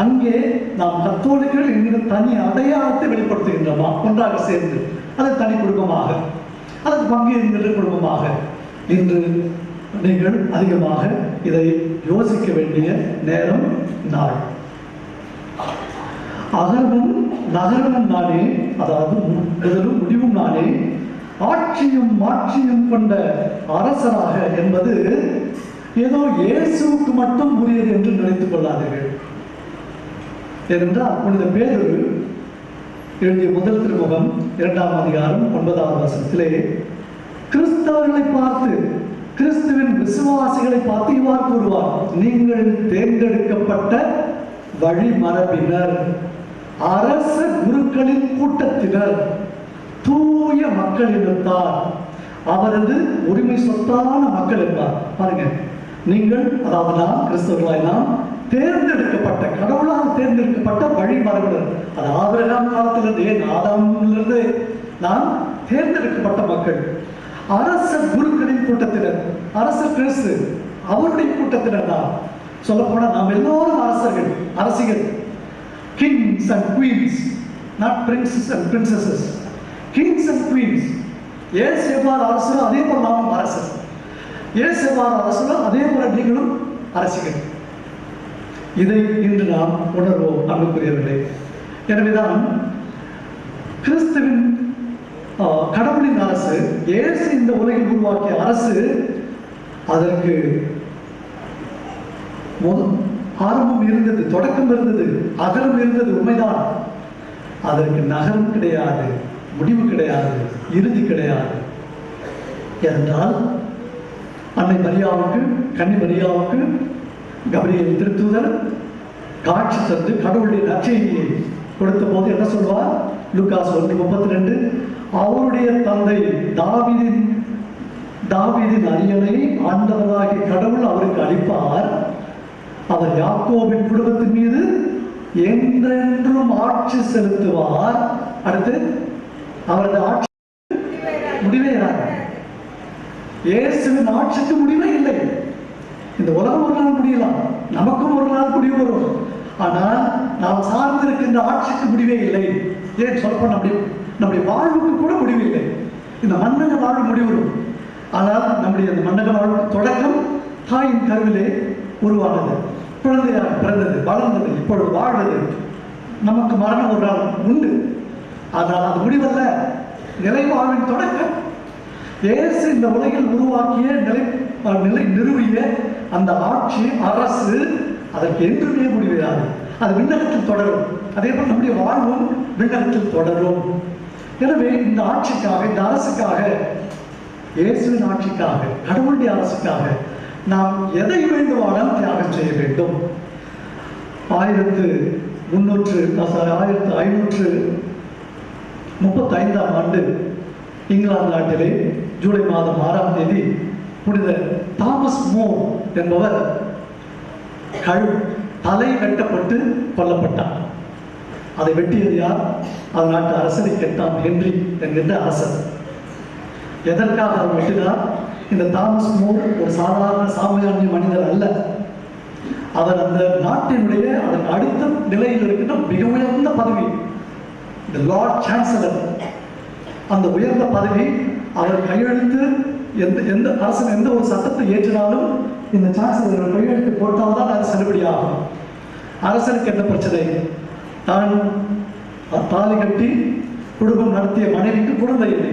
அங்கே நாம் கத்தோலிக்கர்கள் என்கிற தனி அடையாளத்தை வெளிப்படுத்துகின்றோமா? ஒன்றாக சேர்ந்து அது தனி குடும்பமாக, அல்லது பங்கு என்கின்ற குடும்பமாக, இன்று நீங்கள் அதிகமாக இதை யோசிக்க வேண்டிய நேரம் நாள். அகர்வும் நகரமும் நானே, அதாவது முதலும் முடிவும் நானே, ஆட்சியும் மாட்சியும் கொண்ட அரசராக என்பது ஏதோ இயேசுவுக்கு மட்டும் உரியது என்று நினைத்துக் கொள்ளாதீர்கள். ஏனென்றால் புனித பேதுரு எழுதிய முதல் திருமுகம் 2ஆம் அதிகாரம் 9வது வசனத்திலே கிறிஸ்தவர்களை பார்த்து, கிறிஸ்துவின் விசுவாசிகளை பார்த்து இவ்வாறு கூறுவார்: நீங்கள் தேர்ந்தெடுக்கப்பட்ட வழிமரபினர், அரச குருக்களின் கூட்டத்தினர், தூய மக்கள் இனத்தார், அவரது உரிமை சொத்தான மக்கள் என்பார். பாருங்க, நீங்கள், அதாவது நாம் கிறிஸ்தவர்களாய் நாம் தேர்ந்தெடுக்கப்பட்ட, கடவுளால் தேர்ந்தெடுக்கப்பட்ட வழிமரபினர். அது ஆபிரகாம் காலத்திலிருந்து, ஏன் ஆதாமிலிருந்து நாம் தேர்ந்தெடுக்கப்பட்ட மக்கள். அரச குருக்களின் கூட்டத்தினர், அரசர் கிறிஸ்து அவருடைய கூட்டத்தினர் தான். சொல்லப்போனால் நாம் எல்லோரும் அரசர்கள், அரசிகள், kings and queens, not princes and princesses, kings and queens. ஏசு எவ்வாறு அரசரோ அதே போல நாமும் அரசர், ஏசு எவ்வாறு அரசரோ அதே போல நீங்களும் அரசிகள். இதை இன்று நாம் உணர்வோம் அன்புக்குரியவர்களே. எனவேதான் கிறிஸ்துவின் கடவுளின் அரசு, இயேசு இந்த உலகில் உருவாக்கிய அரசு, அதற்கு ஆரம்பம் இருந்தது, தொடக்கம் இருந்தது, அகலம் இருந்தது, உண்மைதான். அதற்கு நகரம் கிடையாது, முடிவு கிடையாது, இறுதி கிடையாது. என்றால் அன்னை மரியாவுக்கு, கன்னி மரியாவுக்கு கபிரியேல் திருத்தூதர் காட்சி தந்து கடவுளுடைய நற்செய்தியை கொடுத்த போது என்ன சொல்வார்? லூகாஸ் 1:32, அவருடைய தந்தை தாவீதின் அரியணை ஆண்டவராகிய கடவுள் அவருக்கு அளிப்பார், அவர் யாக்கோபின் குடும்பத்தின் மீது என்றென்றும் ஆட்சி செலுத்துவார். அடுத்து அவரது ஆட்சி முடிவே இராது. இயேசுவின் ஆட்சிக்கு முடிவே இல்லை. இந்த உலகம் ஒரு நாள் முடியலாம், நமக்கும் ஒரு நாள் முடிவு வரும். ஆனால் நாம் சார்ந்திருக்கின்ற ஆட்சிக்கு முடிவே இல்லை. ஏன் சொல்லப்போன நம்முடைய வாழ்வுக்கு கூட முடிவு இல்லை. இந்த மன்னக வாழ்வு முடிவரும். ஆனால் நம்முடைய அந்த மன்னக வாழ்வுக்கு தொடக்கம் தாயின் கருவிலே உருவானது, குழந்தையாக பிறந்தது, வளர்ந்தது, இப்பொழுது வாழ்வது. நமக்கு மரணம் ஒரு நாள் உண்டு, ஆனால் அது முடிவல்ல, நிலை வாழ்வின் தொடக்கம். இயேசு இந்த உலகில் உருவாக்கிய நிலை நிறுவிய அந்த ஆட்சி, அரசு, அதற்கு என்றுமே முடியாது. அது விண்ணகத்தில் தொடரும். அதே போல் நம்முடைய வாழ்வும் விண்ணகத்தில் தொடரும். எனவே இந்த ஆட்சிக்காக, இந்த அரசுக்காக, இயேசுவின் ஆட்சிக்காக, கடவுளுடைய அரசுக்காக நாம் எதை வேண்டுமானாலும் தியாகம் செய்ய வேண்டும். 1535ஆம் ஆண்டு இங்கிலாந்து நாட்டிலே ஜூலை மாதம் 6ஆம் தேதி புனித தாமஸ் மோர் என்பவர் தலை வெட்டப்பட்டு கொல்லப்பட்டார். அதை வெட்டியது யார்? அது நாட்டு அரசரை 8ஆம் ஹென்றி என்கின்ற அரசர். எதற்காக அவர் வெட்டினார்? இந்த தாமஸ் மோர் ஒரு சாதாரண சாமானிய மனிதர் அல்ல. அவர் அந்த நாட்டினுடைய அதற்கு அடுத்த நிலையில் இருக்கின்ற மிக உயர்ந்த பதவி, இந்த லார்ட் சான்சலர். அந்த உயர்ந்த பதவி அவர் கையெழுத்து, எந்த அரசன் எந்த ஒரு சட்டத்தை ஏற்றினாலும் இந்த சான்சலர் கையெழுத்து போட்டால்தான் அது செல்லுபடியாகும். அரசனுக்கு என்ன பிரச்சனை? தான் தாலி கட்டி குடும்பம் நடத்திய மனைவிக்கு குழந்தை இல்லை.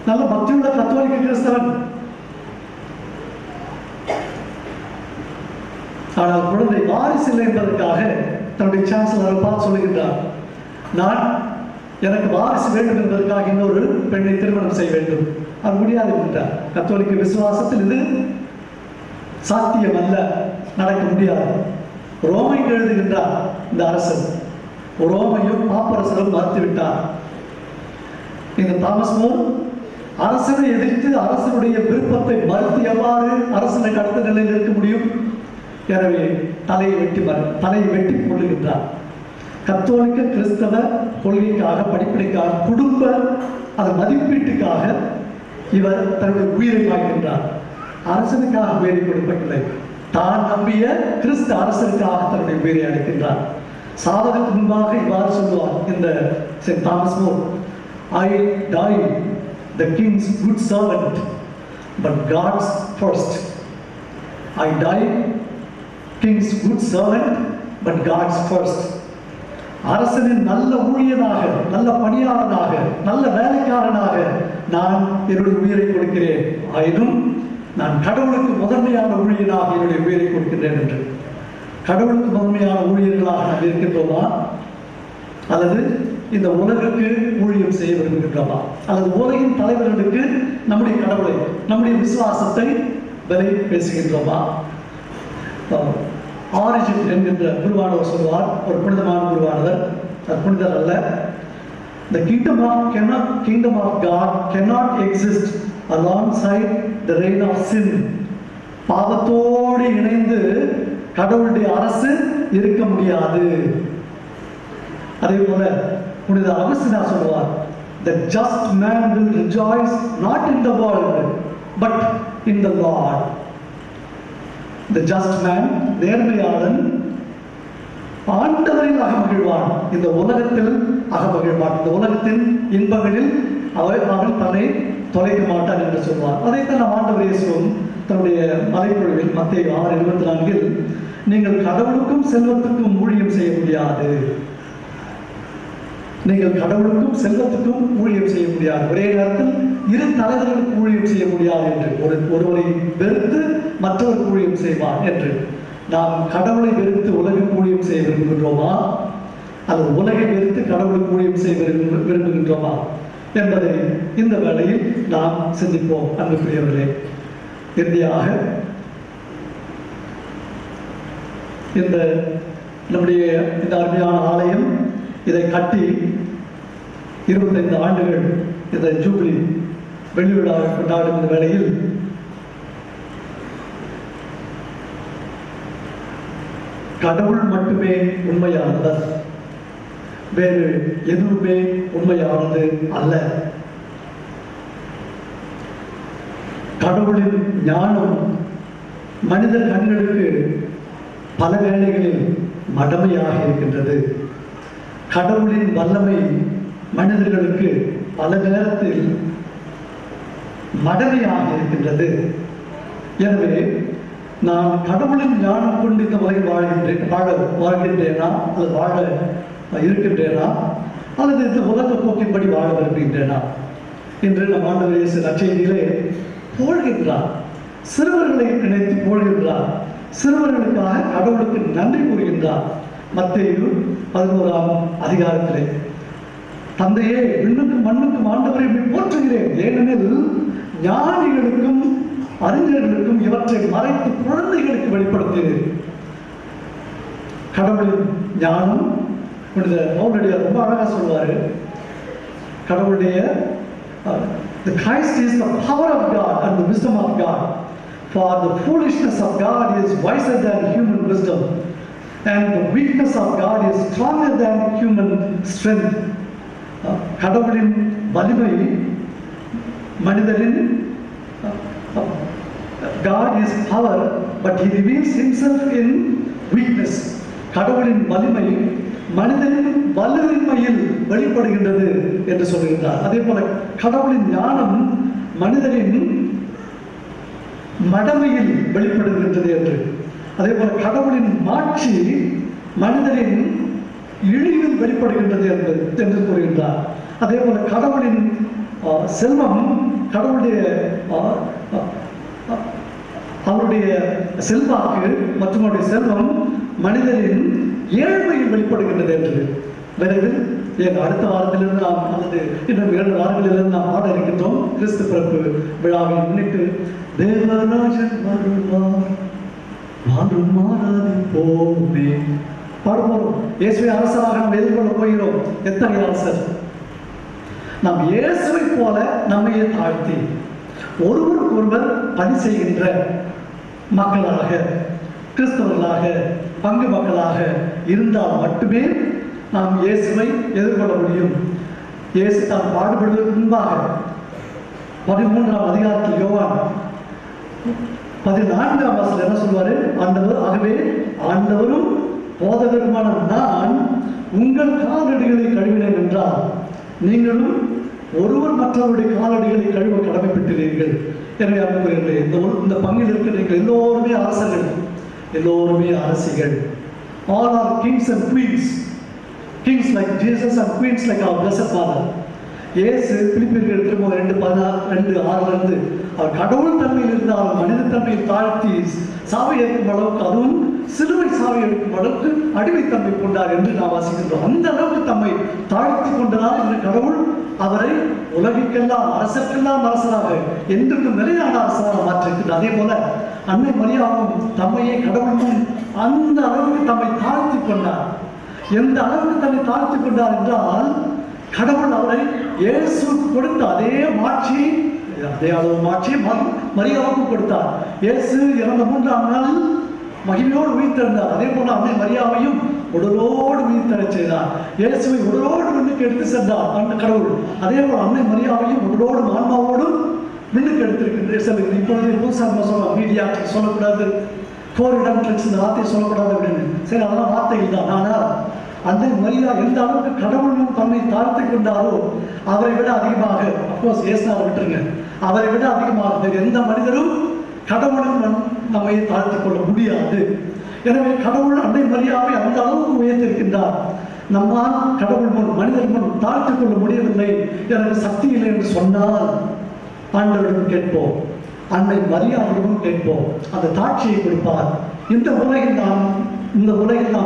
நல்ல பக்தியுள்ள கத்தோலிக்க கிறிஸ்தவன். ஆனால் குழந்தை வாரிசு இல்லை என்பதற்காக தன்னுடைய சான்சலரை பார்த்து சொல்லுகின்றார், நான் எனக்கு வாரிசு வேண்டும் என்பதற்காக இன்னொரு பெண்ணை திருமணம் செய்ய வேண்டும். அது முடியாது என்றார். கத்தோலிக்க விசுவாசத்தில் இது சாத்தியம் அல்ல, நடக்க முடியாது. ரோமைக்கு எழுதுகின்றார் இந்த அரசர். ரோமையும் பாப்பரசரும் மறுத்துவிட்டார். இந்த தாமஸ் மோர் அரசனை எதிர்த்து அரசனுடைய விருப்பத்தை மறுத்து எவ்வாறு அரசனுக்கு அடுத்த நிலையில் இருக்க முடியும்? எனவே தலையை வெட்டி கொள்ளுகின்றார். கத்தோலிக்க கிறிஸ்தவ கொள்கைக்காக, படிப்படிக்காக, குடும்ப அது மதிப்பீட்டுக்காக இவர் தன்னுடைய உயிரை காய்கின்றார். அரசனுக்காக உயிரை கொடுப்பதில்லை, தான் நம்பிய கிறிஸ்து அரசனுக்காக தன்னுடைய உயிரை அளிக்கின்றார். சாவதற்கு முன்பாக இவ்வாறு சொல்லுவார் இந்த Saint Thomas more, I died the king's good servant, but God's first. I died king's good servant, but God's first. அரசனின் நல்ல ஊழியனாக, நல்ல பணியாளனாக, நல்ல வேலைக்காரனாக நான் என்னுடைய உயிரை கொடுக்கிறேன். ஆயினும் நான் கடவுளுக்கு முதன்மையான ஊழியனாக என்னுடைய உயிரை கொடுக்கின்றேன் என்று. கடவுளுக்கு முதன்மையான ஊழியர்களாக நாம் இருக்கின்றோமா, அல்லது இந்த உலகுக்கு ஊழியம் செய்ய விரும்புகின்றோமா, அல்லது உலகின் தலைவர்களுக்கு நம்முடைய கடவுளை, நம்முடைய விசுவாசத்தை விலை பேசுகின்றோமா? ஆரிஜின் என்கின்ற குருவானவர் சொல்வார், ஒரு புனிதமான குருவானவர், புனிதர் அல்ல. The kingdom of God cannot exist alongside the reign of sin. பாவத்தோடு இணைந்து கடவுளுடைய அரசு இருக்க முடியாது. அதே போல புனித அகஸ்தீனா சொல்வார், the just man will rejoice not in the world but in the Lord. The just man, நேர்மையாளன், ஆண்டவரில் அகமகிழ்வான், இந்த உலகத்தில் அகமகிழ்வான். இந்த உலகத்தின் இன்பங்களில் அவன் தன்னை தொலைக்க மாட்டான் என்று சொல்வார். அதைத்தான் நம் ஆண்டவர் இயேசுவும் தன்னுடைய மலைப்பொழிவில் மத்தேயு 6:24 நீங்கள் கடவுளுக்கும் செல்வத்துக்கும் ஊழியம் செய்ய முடியாது. நீங்கள் கடவுளுக்கும் செல்வத்துக்கும் ஊழியம் செய்ய முடியாது. ஒரே நேரத்தில் இரு தலைவர்களுக்கு ஊழியம் செய்ய முடியாது என்று, ஒருவரை வெறுத்து மற்றவர் ஊழியம் செய்வான் என்று. நாம் கடவுளை வெறுத்து உலகுக்கு ஊழியம் செய்ய விரும்புகின்றோமா, அல்லது உலகை வெறுத்து கடவுளுக்கு ஊழியம் செய்ய விரும்புகின்றோமா என்பதை இந்த வேளையில் நாம் சிந்திப்போம். அன்புக்குரியவர்களே, இறுதியாக இந்த நம்முடைய இந்த அருமையான ஆலயம் இதை கட்டி 25 ஆண்டுகள் இந்த ஜூபிலி வெள்ளி விழா கொண்டாடும் இந்த வேளையில் கடவுள் மட்டுமே உண்மையானவர், வேறு எதுவுமே உண்மையானது அல்ல. கடவுளின் ஞானம் மனித கண்களுக்கு பல வேளைகளில் மடமையாக இருக்கின்றது. கடவுளின் வல்லமை மனிதர்களுக்கு பல நேரத்தில் மடமையாக இருக்கின்றது. எனவே நான் கடவுளின் ஞானம் கொண்டு இந்த உலகில் வாழ்கின்றேனா, அல்லது வாழ இருக்கின்றேனா, அல்லது இந்த உலக போக்கின்படி வாழ விரும்புகின்றேனா என்று நம் ஆண்டவர் இயேசு நற்செய்தியிலே போழ்கின்றார். சிறுவர்களை நினைத்து போழ்கின்றார். சிறுவர்களுக்காக கடவுளுக்கு நன்றி கூறுகின்றார். மத்தேயு 11 தந்தையே, விண்ணுக்கும் மண்ணுக்கும் ஆண்டவரை போற்றுகிறேன், ஏனெனில் ஞானிகளுக்கும் அறிஞர்களுக்கும் இவற்றை மறைத்து குழந்தைகளுக்கு வெளிப்படுத்தினேன். கடவுளின் ஞானம் புனித பவுலடியார் ரொம்ப அழகா சொல்வாரு. கடவுளுடைய the Christ is the power of God and the wisdom of God. For the foolishness of God is wiser than human wisdom, and the weakness of God is stronger than human strength. கடவுளின் வலிமை மனிதரின் God is power, but he reveals himself in weakness. கடவுளின் வலிமை மனிதனின் வலுவின்மையில் வெளிப்படுகின்றது என்று சொல்கின்றார். அதே போல கடவுளின் ஞானம் மனிதனின் மடமையில் வெளிப்படுகின்றது என்று. அதே போல கடவுளின் மாட்சி மனிதனின் எளிதில் வெளிப்படுகின்றது என்று கூறுகின்றார். அதே போல கடவுளின் செல்வம், கடவுளுடைய அவருடைய செல்வாக்கு மற்றும் அவருடைய செல்வம் மனிதரின் ஏழ்மையில் வெளிப்படுகின்றது என்று விரைவில் அடுத்த வாரத்திலிருந்து நாம் அல்லது இன்னும் 2 வாரங்களிலிருந்து நாம் பாட இருக்கின்றோம். கிறிஸ்து பிறப்பு விழாவை முன்னிட்டு தேவராஜன் வருவார் மாறும் மாறாது போமே பாடுவோம். இயேசுவை அரசராக நாம் எதிர்கொள்ள போகிறோம். எத்தகைய அரசர்? நாம் இயேசுவை போல நம்மையே தாழ்த்தி ஒருவருக்கு ஒருவர் பணி செய்கின்ற மக்களாக, கிறிஸ்தவர்களாக, பங்கு மக்களாக இருந்தால் மட்டுமே நாம் இயேசுவை எதிர்கொள்ள முடியும். இயேசு தான் பாடுபடுவதற்கு முன்பாக 13ஆம் அதிகாரத்தில் யோவான் 14ஆம் வசனத்தில் என்ன சொல்வாரு? ஆகவே ஆண்டவரும் போதகருமான நான் உங்கள் காலடிகளை கழுவினேன் என்றால் நீங்களும் ஒருவர் மற்றவருடைய காலடிகளை கழுவ கடமைப்பட்டிருக்கிறீர்கள். எனவே அன்புக்குரியவர்களே, இந்த பங்கில் இருக்க நீங்கள் எல்லோருமே அரசர்கள், எல்லோருமே அரசிகள். All are kings and queens. Kings like Jesus and queens like our blessed Father. இயேசு பிலிப்பியர்கள் 2:6 அவர் கடவுள் தன்மையில் இருந்தால் மனித தன்மையை தாழ்த்தி சாவை எடுக்கும் அளவுக்கு, அதுவும் சிலுவை சாவை எடுக்கும் அளவுக்கு அடிமைத்தன்மை கொண்டார் என்று நாம் வாசிக்கின்றோம். அந்த அளவுக்கு தம்மை தாழ்த்தி கொண்டதால் என்று கடவுள் அவரை உலகிற்கெல்லாம் அரசர்க்கெல்லாம் அரசராக என்றும் நிலையான அரசராக மாற்றிருக்கிறார். அதே போல அன்னை மரியாவும் தம்மையே கடவுளும் அந்த அளவுக்கு தம்மை தாழ்த்தி கொண்டார். எந்த அளவுக்கு தன்னை தாழ்த்தி கொண்டார் என்றால் கடவுள் அவரை இயேசுக்கு கொடுத்த அதே மாட்சி, அதே அளவு மாட்சி மரியாவுக்கு கொடுத்தார். இயேசு இறந்த 3ஆம் நாள் மகிமையோடு உயிர்த்தெழுந்தார். அதே போல அன்னை மரியாவையும் உடலோடு உயிர்த்தெழ செய்தார். இயேசுவை உடலோடு விண்ணுக்கு எடுத்து சென்றார் அந்த கடவுள். அதே போல அன்னை மரியாவையும் உடலோடு ஆன்மாவோடும் விண்ணுக்கு எடுத்திருக்கின்ற இப்பொழுது புதுசாக மீடியாட்டிக் சொல்லக்கூடாது, கோரிடம்ஸ் இந்த வார்த்தையை சொல்லக்கூடாது அப்படின்னு. சரி, அதெல்லாம் வார்த்தைகள் தான். ஆனால் அன்னை மரியா எந்த அளவுக்கு கடவுளும் தன்னை தாழ்த்தி கொண்டாரோ அவரை விட அதிகமாக, அப்கோர்ஸ் இயேசுவை விட்டுருங்க, அவரை விட அதிகமாக எந்த மனிதரும் கடவுளும் நம்மை தாழ்த்தி கொள்ள முடியாது. எனவே கடவுள் அன்னை மரியாவை அந்த அளவுக்கு உயர்த்திருக்கின்றார். நம்மால் கடவுள் முன், மனிதர் முன் தாழ்த்தி கொள்ள முடியவில்லை, எனக்கு சக்தி இல்லை என்று சொன்னால் ஆண்டவரிடம் கேட்போம், அன்னை மரியாதையிடம் கேட்போம், அந்த தாட்சியை கொடுப்பார். இந்த உலகில் நாம்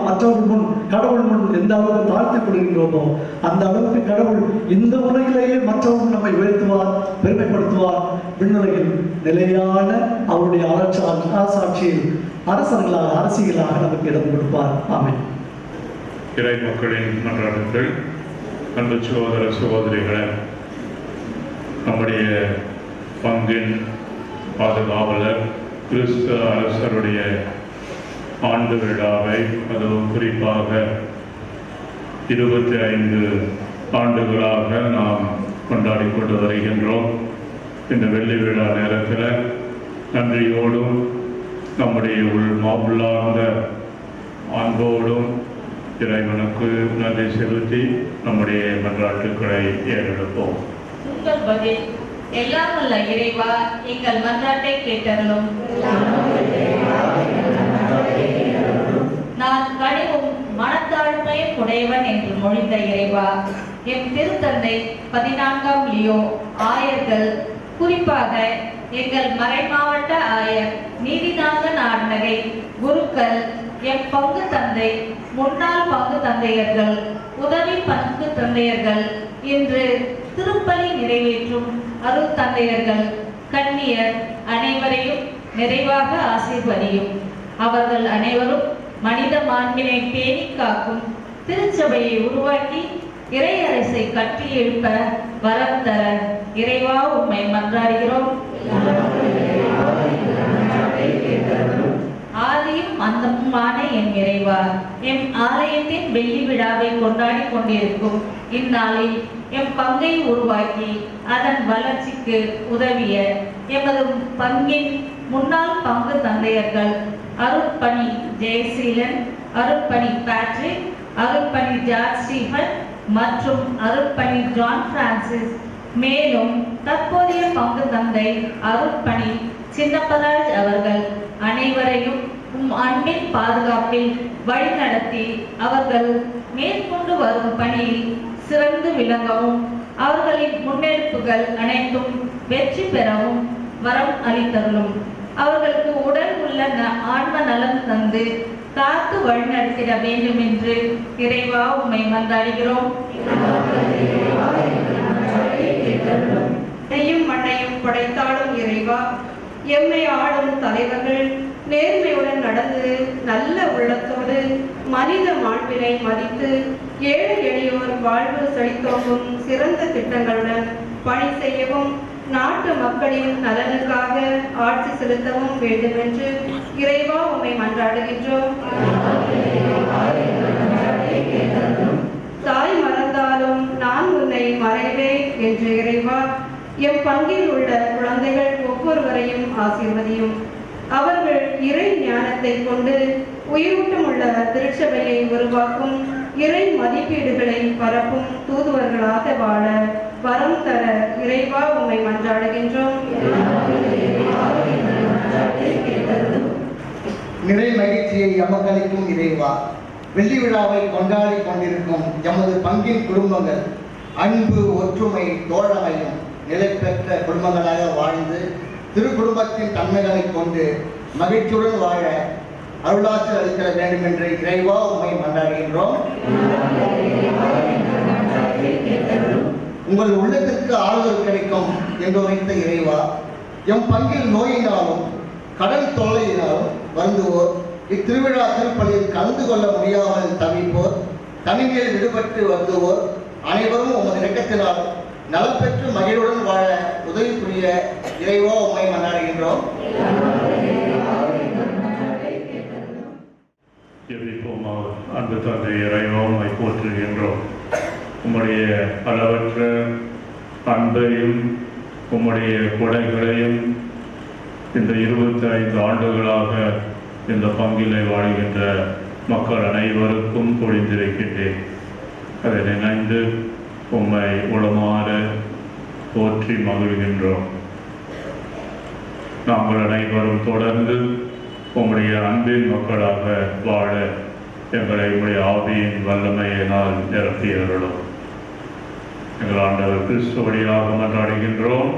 மற்றவர்கள் முன், கடவுள் முன் எந்த அளவுக்கு தாழ்த்திக் கொள்கின்றோமோ அந்த அளவுக்கு கடவுள் இந்த உலகிலேயே மற்றவர்கள் நம்மை உயர்த்துவார், பெருமைப்படுத்துவார். விண்ணுலகில் நிலையான அவருடைய அரசாட்சியில் அரசர்களாக, அரசியலாக நமக்கு இடம் கொடுப்பார். ஆமென். இறை மக்களின் மன்றாட்டுகள். அன்பு சகோதர சகோதரிகளை, நம்முடைய பங்கின் பாதுகாவலர் கிறிஸ்து அரசருடைய ஆண்டு விழாவை, அதுவும் குறிப்பாக 25 ஆண்டுகளாக நாம் கொண்டாடி கொண்டு வருகின்றோம். இந்த வெள்ளி விழா நேரத்தில் நன்றியோடும் நம்முடைய உள்ளார்ந்த அன்போடும் இறைவனுக்கு நன்றி செலுத்தி நம்முடைய மன்றாட்டுக்களை ஏறெடுப்போம். உங்கள் பதில். எல்லாம் வல்ல இறைவா, எங்கள் மன்றாட்டை கேட்டருளும். நான் கனிவும் மனத்தாழ்மையும் உடையவன் என்று மொழிந்த இறைவா, எம் திருத்தந்தை 14ஆம் லியோ ஆயர்கள், குறிப்பாக எங்கள் மறைமாவட்ட ஆயர், நீதிநாத நாடநகை குருக்கள், எம் பங்கு தந்தை, முன்னாள் பங்கு தந்தையர்கள், உதவி பங்கு தந்தையர்கள், இன்று திருப்பலி நிறைவேற்றும் அருள் தந்தையர்கள், கன்னியர் அனைவரையும் நிறைவாக ஆசீர்வதியும். அவர்கள் அனைவரும் மனித மாண்பினை பேணி காக்கும் திருச்சபையை உருவாக்கி இறையரசை கட்டி எழுப்ப வரம் தர இறைவா உம்மை மன்றாடுகிறோம். ஆதியும் அந்தமுமான என் இறைவா, எம் ஆலயத்தின் வெள்ளி விழாவை கொண்டாடி கொண்டிருக்கும் இந்நாளில் எம் பங்கை உருவாக்கி அதன் வளர்ச்சிக்கு உதவிய எமது பங்கின் முன்னாள் பங்கு தந்தையர்கள் அருட்பணி ஜெயசீலன், அருட்பணி பேட்ரிக், அருட்பணி ஜார்ஜ் ஸ்டீஃபன் மற்றும் அருட்பணி ஜான் பிரான்சிஸ், மேலும் தற்போதைய பங்கு தந்தை அருட்பணி சின்னப்பராஜ் அவர்கள் அனைவரையும் அன்பின் பாதுகாப்பில் வழிநடத்தி அவர்கள் மேற்கொண்டு வரும் பணியில் சிறந்து விளங்கவும் அவர்களின் முன்னெடுப்புகள் அனைத்தும் வெற்றி பெறவும் வரம் அளித்தருளும். அவர்களுக்கு உடல் உள்ள ஆன்ம நலம் தந்து காத்து வழிநடத்திட வேண்டும் என்று இறைவா உம்மை மன்றாடுகிறோம். மண்ணையும் படைத்தாலும் இறைவா, எம்மை ஆளும் தலைவர்கள் நேர்மையுடன் நடந்து நல்ல உள்ளத்தோடு மனித மாண்பினை மதித்து ஏழை எளியோர் வாழ்வு செழித்தோங்கும் சிறந்த திட்டங்களுடன் பணி செய்யவும் நாட்டு மக்களின் நலனுக்காக ஆட்சி செலுத்தவும் வேண்டும் என்று இறைவா உம்மை மன்றாடுகின்றோம். தாய் மறந்தாலும் நான் உன்னை மறைவேன் என்று இறைவா, எம் பங்கில் உள்ள குழந்தைகள் ஒவ்வொருவரையும் ஆசீர்வதியும். அவர்கள் இறை ஞானத்தை கொண்டு உயிரூட்டம் உள்ள திருச்சபையை உருவாக்கும் இறை மதிப்பீடுகளை பரப்பும் தூதுவர்களாக வாழ வரம் தர இறைவா உம்மை மன்றாடுகின்றோம். நிறை மகிழ்ச்சியை எமக்களிக்கும் இறைவா, வெள்ளி விழாவை கொண்டாடி கொண்டிருக்கும் எமது பங்கின் குடும்பங்கள் அன்பு, ஒற்றுமை, தோழமையும் நிலை பெற்ற குடும்பங்களாக வாழ்ந்து திருக்குடும்பத்தின் தன்மைகளை கொண்டு மகிழ்ச்சியுடன் வாழ அருளாற்றல் அளிக்க வேண்டும் என்று இறைவா உம்மை மன்றாடுகின்றோம். உங்கள் உள்ளத்திற்கு ஆறுதல் கிடைக்கும் என்று உரைத்த இறைவா, எம் பங்கில் நோயினாலும் கடன் தொல்லையினாலும் வருந்துவோர், இத்திருவிழா திருப்பலியில் கலந்து கொள்ள முடியாமல் தவிப்போர், தனிமையில் விடுபட்டு வருந்துவோர் அனைவரும் உமது இரக்கத்தினால் நலம் பெற்று மகிழ்வுடன் வாழ உதவி புரிய இறைவா உம்மை மன்றாடுகின்றோம். அன்பு தந்தை இறைவா உம்மை போற்றுகின்றோம். உம்முடைய அளவற்ற அன்பையும் உம்முடைய கொடைகளையும் இந்த 25 ஆண்டுகளாக இந்த பங்கிலே வாழ்கின்ற மக்கள் அனைவருக்கும் பொழிந்திருக்கின்றேன். அதை நினைந்து உம்மை உளமாற போற்றி மகிழ்கின்றோம். நாங்கள் அனைவரும் தொடர்ந்து உம்முடைய அன்பின் மக்களாக வாழ எங்களை உம்முடைய ஆவியின் வல்லமையினால் நிரப்பியவர்களும் எங்கள் ஆண்டவர் கிறிஸ்து வழியாக மன்றாடுகின்றோம்.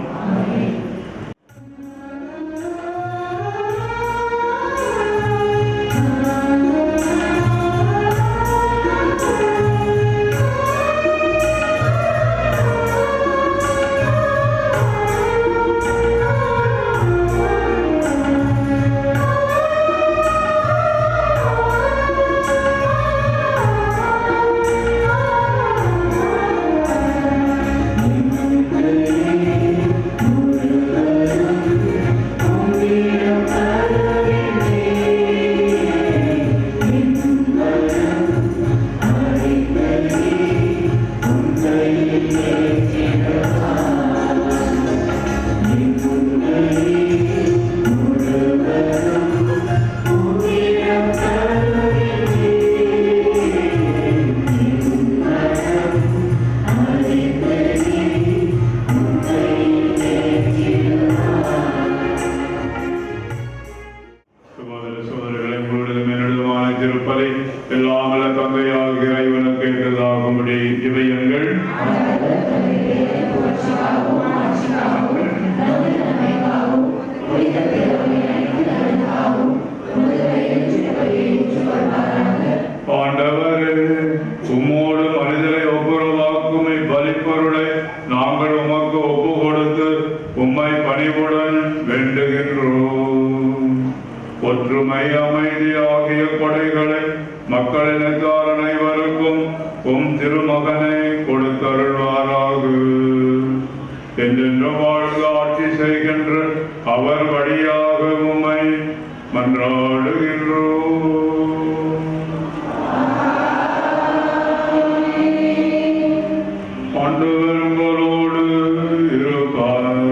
ஒற்றுமை, அமைதி ஆகிய கொடைகளை மக்களினத்தார் அனைவருக்கும் திருமகனை கொடுத்தருள்வாராக. என்றென்று வாழ்ந்து ஆட்சி செய்கின்ற அவர் வழியாக உம்மை மன்றாடுகின்றோம். ஆண்டவர் உங்களோடு இருப்பாராக.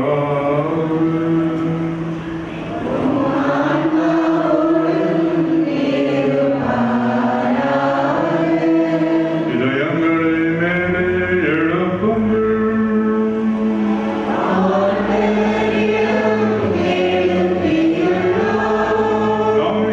நம்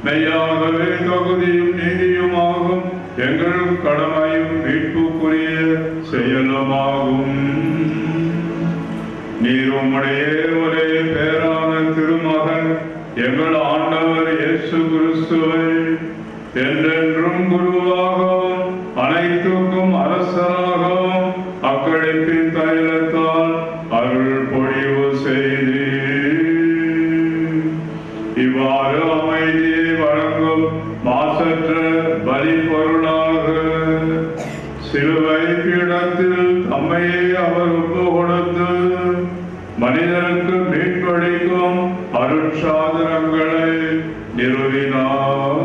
மெய்யாகவே தகுதியும் நீதியுமாகும் எங்கள் கடமையும் மீட்புக்குரிய செயலுமாகும். நீர் உம்முடைய ஒரே பேரான திருமகன் எங்கள் ஆண்டவர் இயேசு கிறிஸ்துவை என்றென்றும் குருவாகவும் அனைத்துக்கும் அரசராகவும் அக்களிப்பின் தைலத்தால் அருள் பொழிவு செய்து இவ்வாறு அமைதியை வழங்கும் மாசற்ற பலி பொருளாக சிலுவை பீடத்தில் தம்மையே அவர் ஒப்பு கொடுத்து மனிதனுக்கு மீட்பளிக்கும் அருட்சாதனங்களை நிறுவினார்.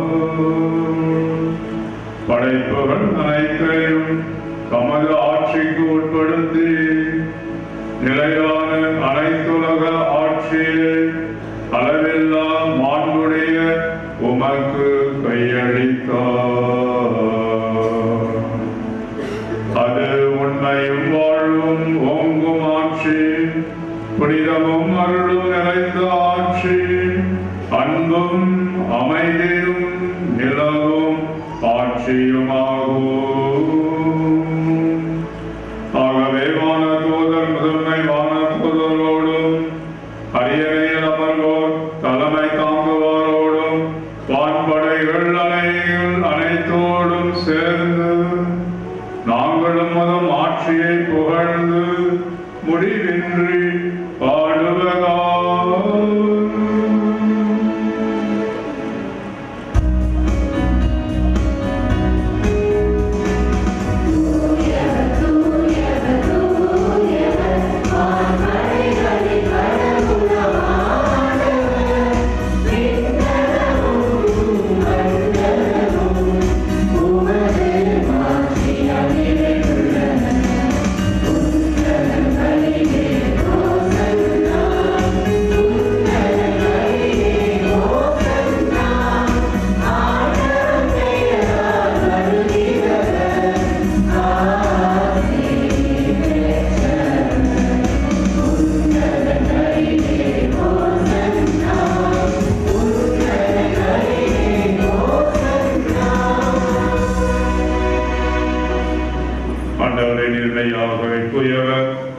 படைப்புகள் அனைத்தையும் தமது ஆட்சிக்கு உட்படுத்தி நிலையான அனைத்துலக ஆட்சியை அளவில்லா மாண்புடைய உமக்கு கையளித்தார். அது உண்மையும் வாழ்வும் ஓங்கும் ஆட்சி, புனிதமும் அருளும் நிறைந்த ஆட்சி, அன்பும் அமைதியும் நிலவும் ஆட்சியுமாகும். ஆகவே வானதூதர் முதன்மை வானதூதரோடும் அரியணையில் அமர்வோர் தலைமை தாங்குவாரோடும் வான்படைகள் அனைத்தோடும் சேர்ந்து நாங்களும் மதம் ஆட்சியை புகழ்ந்து முடிவின்றி பாடுவதா.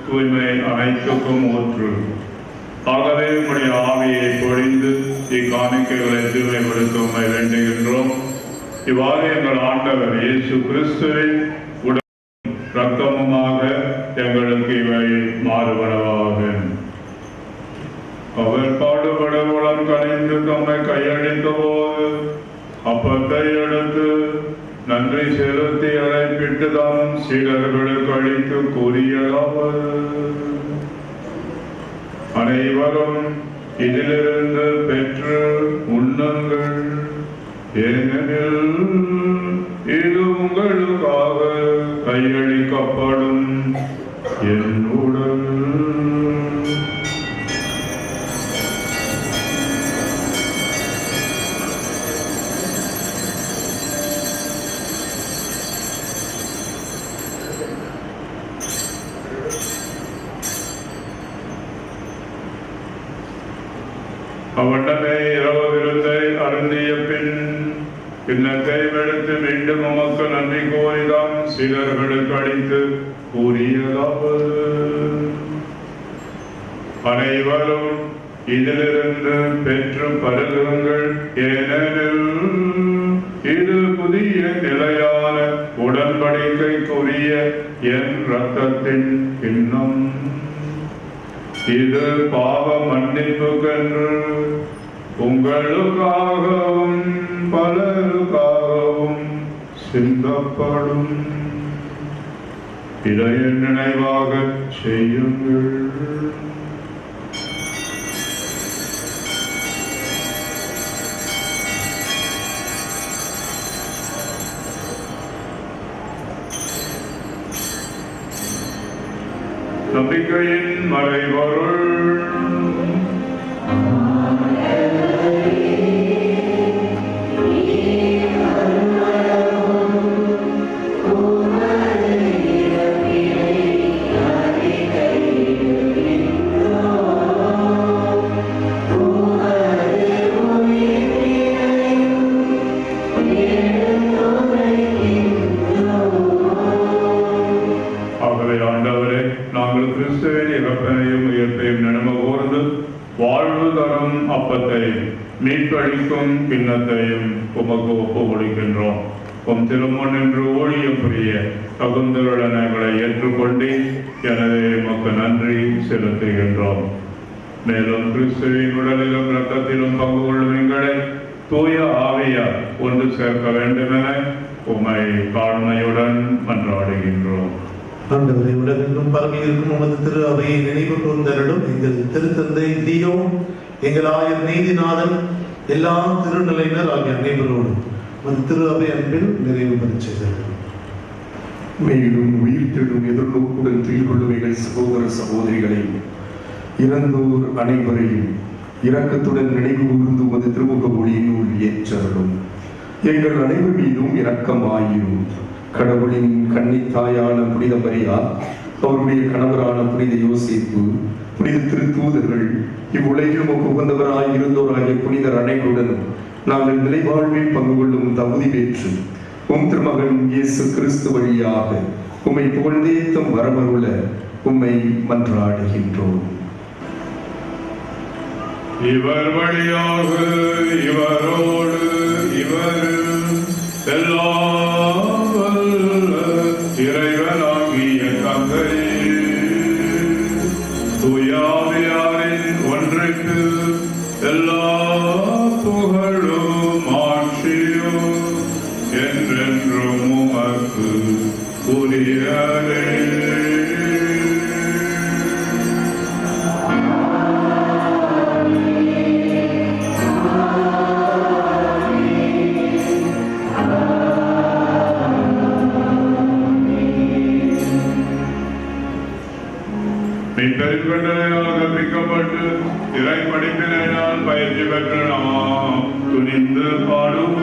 தூய்மை அனைத்துக்கும் ஊற்று. ஆகவே உம்முடைய ஆவியை பொழிந்து இக்காணிக்கைகளை தூய்மைப்படுத்த உம்மை வேண்டுகின்றோம். இவ்வாறு எங்கள் ஆண்டவர் இயேசு கிறிஸ்துவின் உடலும் இரத்தமுமாக எங்களுக்கு இவை மாறுபடவாக. அவர் பாடுபட உளம் கலைந்து தம்மை கையளித்த போது அப்பத்தை எடுத்து நன்றி செலுத்தி அழைப்பிட்டு தாம் சீடர்களுக்கு அளித்து கூறியதாவது: அனைவரும் இதிலிருந்து பெற்று உண்ணுங்கள், ஏனெனில் இது உங்களுக்காக கையளிக்கப்படும் என் உடல். அவ்வண்ணமே இரவு விருந்தை அருந்திய பின் கிண்ணத்தை எடுத்து மீண்டும் உமக்கு நன்றி கூறிதாம் சீடர்களுக்கு அளித்து கூறியதாவது: அனைவரும் இதிலிருந்து பெற்று பருகுங்கள், ஏனெனில் இது புதிய நிலையான உடன்படிக்கைக்குரிய என் இரத்தத்தின் கிண்ணம். இது பாவ மன்னிப்புக்கென்று உங்களுக்காகவும் பலருக்காகவும் சிந்தப்படும். இதை நினைவாக செய்யுங்கள். நம்பிக்கையின் மறைபொருள். பலிக்கும் கிண்ணத்தையும் உமக்கு ஒப்பு கொடுக்கின்றோம். உம் திருமண் என்று ஊழியம் புரிய தகுந்தவர்களை ஏற்றுக்கொண்டு எனவே உமக்கு நன்றி செலுத்துகின்றோம். மேலும் கிறிஸ்துவின் உடலிலும் இரத்தத்திலும் பங்கு கொள்ளும் எங்களை தூய ஆவியார் ஒன்று சேர்க்க வேண்டுமென உம்மை தாழ்மையுடன் மன்றாடுகின்றோம். ஆண்டவரை உலகெங்கும் பரவி இருக்கும் உமது திரு அவையை நினைவு கூர்ந்தருளும். எங்கள் திருத்தந்தை தீயோ, எங்கள் ஆயர் நீதிநாதன், எல்லா திருநிலையினர் ஆகிய அனைவரோடும் உமது திரு அவை அன்பில் நிறைவு பெறுகிறது. மேலும் உயிர்த்தெழும் எதிர்நோக்குடன் துயில் கொள்ளும் எங்கள் சகோதர சகோதரிகளை இறந்தோர் அனைவரையும் இரக்கத்துடன் நினைவு கூர்ந்து உமது திருமுக ஒளியினுள் ஏற்றருளும். எங்கள் அனைவர் மீதும் இரக்கமாயிரும். கடவுளின் கன்னித்தாயான புனித மரியா, அவருடைய கணவரான புனித யோசேப்பு, புனித திருத்தூதர்கள், இவ்வுலகில் உமக்கு உகந்தவராய் இருந்தோராகிய புனிதர் அனைவருடன் நாங்கள் நிலைவாழ்வில் பங்கு கொள்ளும் தகுதி பெற்று உம் திருமகன் இயேசு கிறிஸ்து வழியாக உம்மை புகழ்ந்தேத்தம் வரமருள உம்மை மன்றாடுகின்றோம். இவர் வழியாக இவரோடு இவர் எல்லாம் வல்ல இறைவனாகிய தந்தையே, தூய ஆவியாரின் ஒன்றுக்கு எல்லா புகழும் ஆட்சியும் என்றென்றும் உமக்கு உரியதே. பெருங்கடலையால் கற்பிக்கப்பட்டு இறை படிப்பினால் பயிற்சி பெற்ற நாம் துணிந்து பாடுவோம்.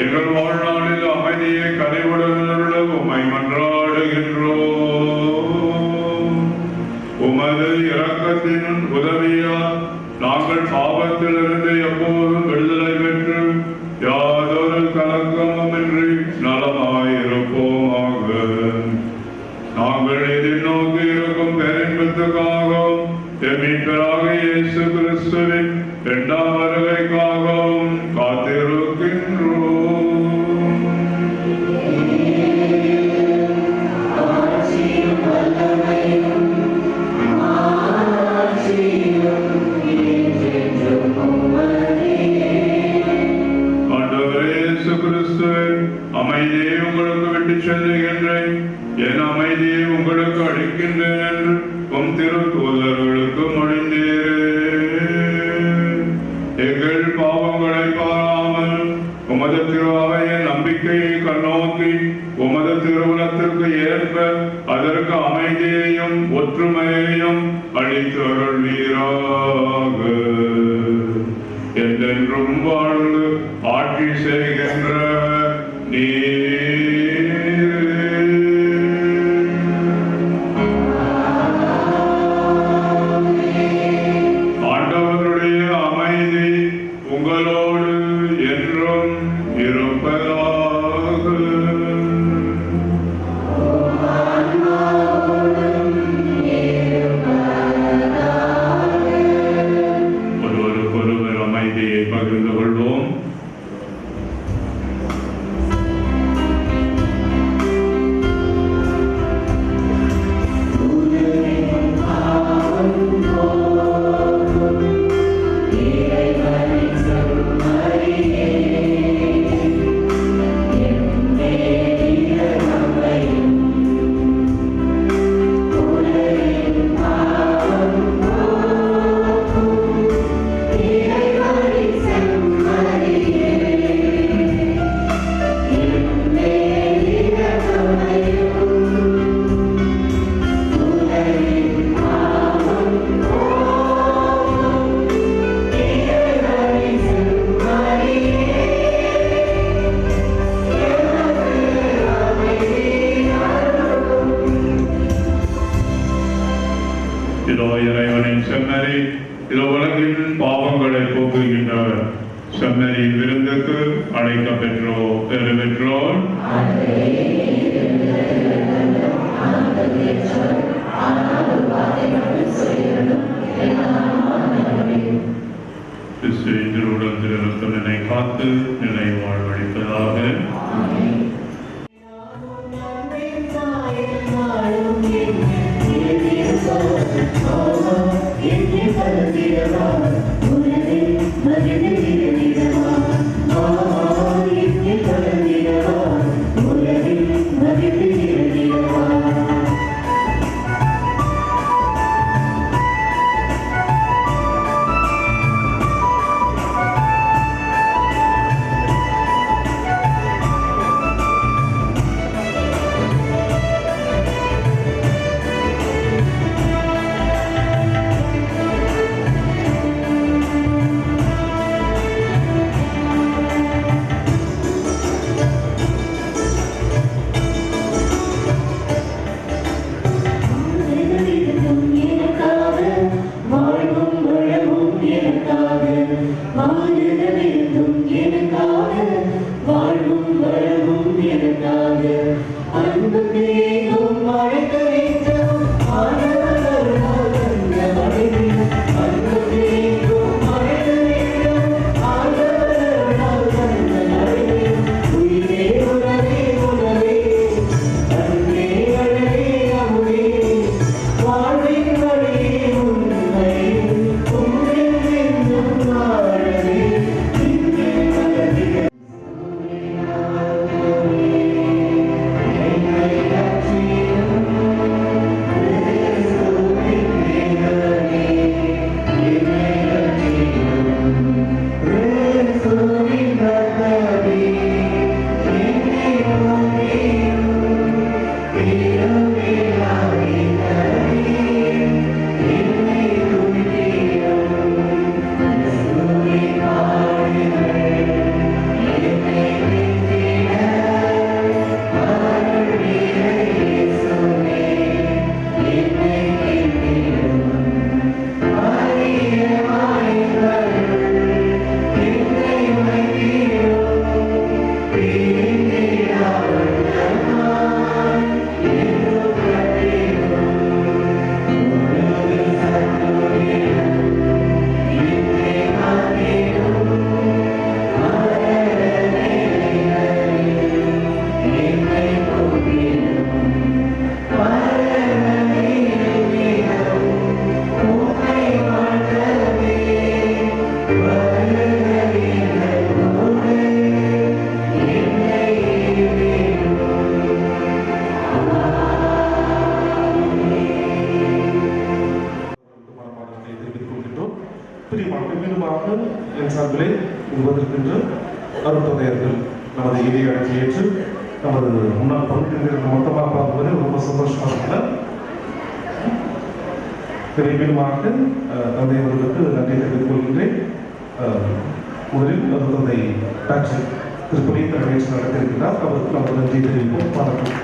எங்கள் வாழ்நாளில் அமைதியை கரைவுடன் உம்மை மன்றாடுகின்றோம். உமது இரக்கத்தின் உதவியால் நாங்கள் பாவத்திலிருந்து எப்போதும் விடுதலை பெற்று யாதொரு கலக்கமுமின்றி நலமாயிருப்போமாக. நாங்கள் எதிர்நோக்கி இருக்கும் பேரின்பத்துக்காகவும் மீட்பராகிய இயேசு கிறிஸ்துவின் இரண்டாம் வருகைக்காகவும் காத்திருக்கின்றோம். ஆண்டவரே இயேசு கிறிஸ்துவின் அமைதியை உங்களுக்கு விட்டு செல்லுகின்றேன், என் அமைதியை உங்களுக்கு அளிக்கின்றேன் என்று உம் திருத்தூதர்களுக்கு மொழிந்தீரே. எங்கள் பாவங்களை பாராமல் உமது திருவாவையின் நம்பிக்கையை கண்ணோக்கி உமது திருவுலத்திற்கு ஏற்ப அதற்கு அமைதியையும் ஒற்றுமையையும் அளித்து அருள்வீராக. என்றென்றும் வாழ்ந்து ஆட்சி செய்கின்ற ஆண்டவருடைய அமைதி உங்களோடு என்றும் இருப்பதாக. ஒருவருக்கொருவர் அமைதியை பகிர்ந்து கொள்வோம். Oh இதோ இறைவனின் செம்மறி, இதோ உலகின் பாவங்களை போக்குகின்றவர். செம்மறியின் விருந்துக்கு அழைக்க பெற்றோர் திருவுடல் திருத்தம் என்னை காத்து நிலை வாழ்வழிப்பதாக. என் சார்பிலே உருவதற்கென்று அருட்தந்தையர்கள் நமது இதை அழைச்சி ஏற்று நமது முன்னாள் பங்குகின்ற மொத்தமாக பார்ப்பது ரொம்ப சந்தோஷமாக இருக்கிறார். விரைவிலுமாக தந்தையவர்களுக்கு நன்றி தெரிவித்துக் கொள்கின்றேன். முதலில் அருட்தந்தை பேட்ரிக் திருப்பதி நிகழ்ச்சி நடத்தியிருக்கிறார். அவருக்கு நமது நன்றி தெரிவிப்போம். வணக்கம்.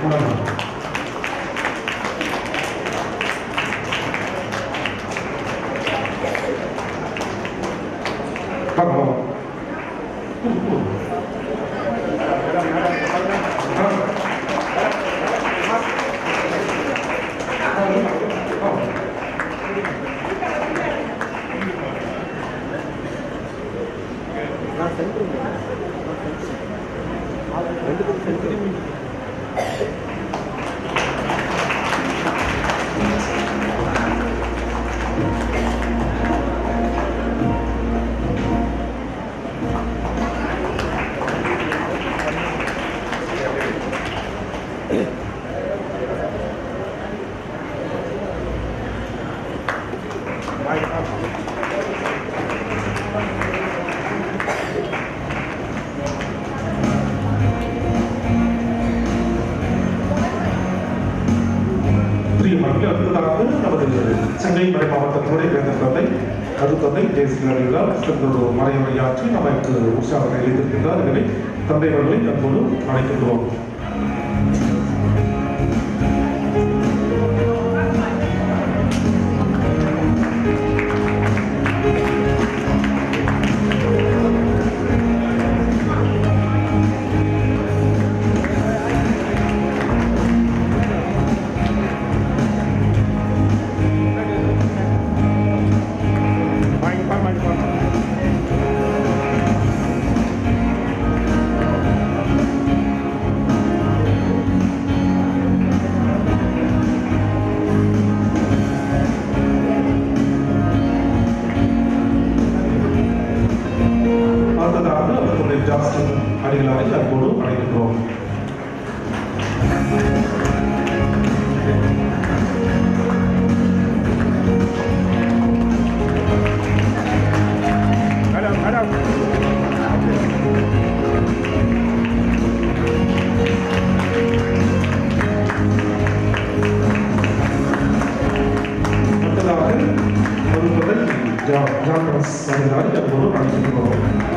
அருட்தந்தை ஜெயசிலார் சென்றொரு மறையுரையாற்றி நமக்கு உற்சாகத்தை அளித்திருக்கின்றார். இதனை தந்தை அவர்களை தற்போது அழைக்கின்றோம். அடுத்ததாக அவர்களுடைய ஜாஸ்டின் அடிகளாரை தற்போது அழைக்கின்றோம். அடுத்ததாக அருட்தந்தை ஜான் அடிகளாரை தற்போது அழைக்கின்றோம்.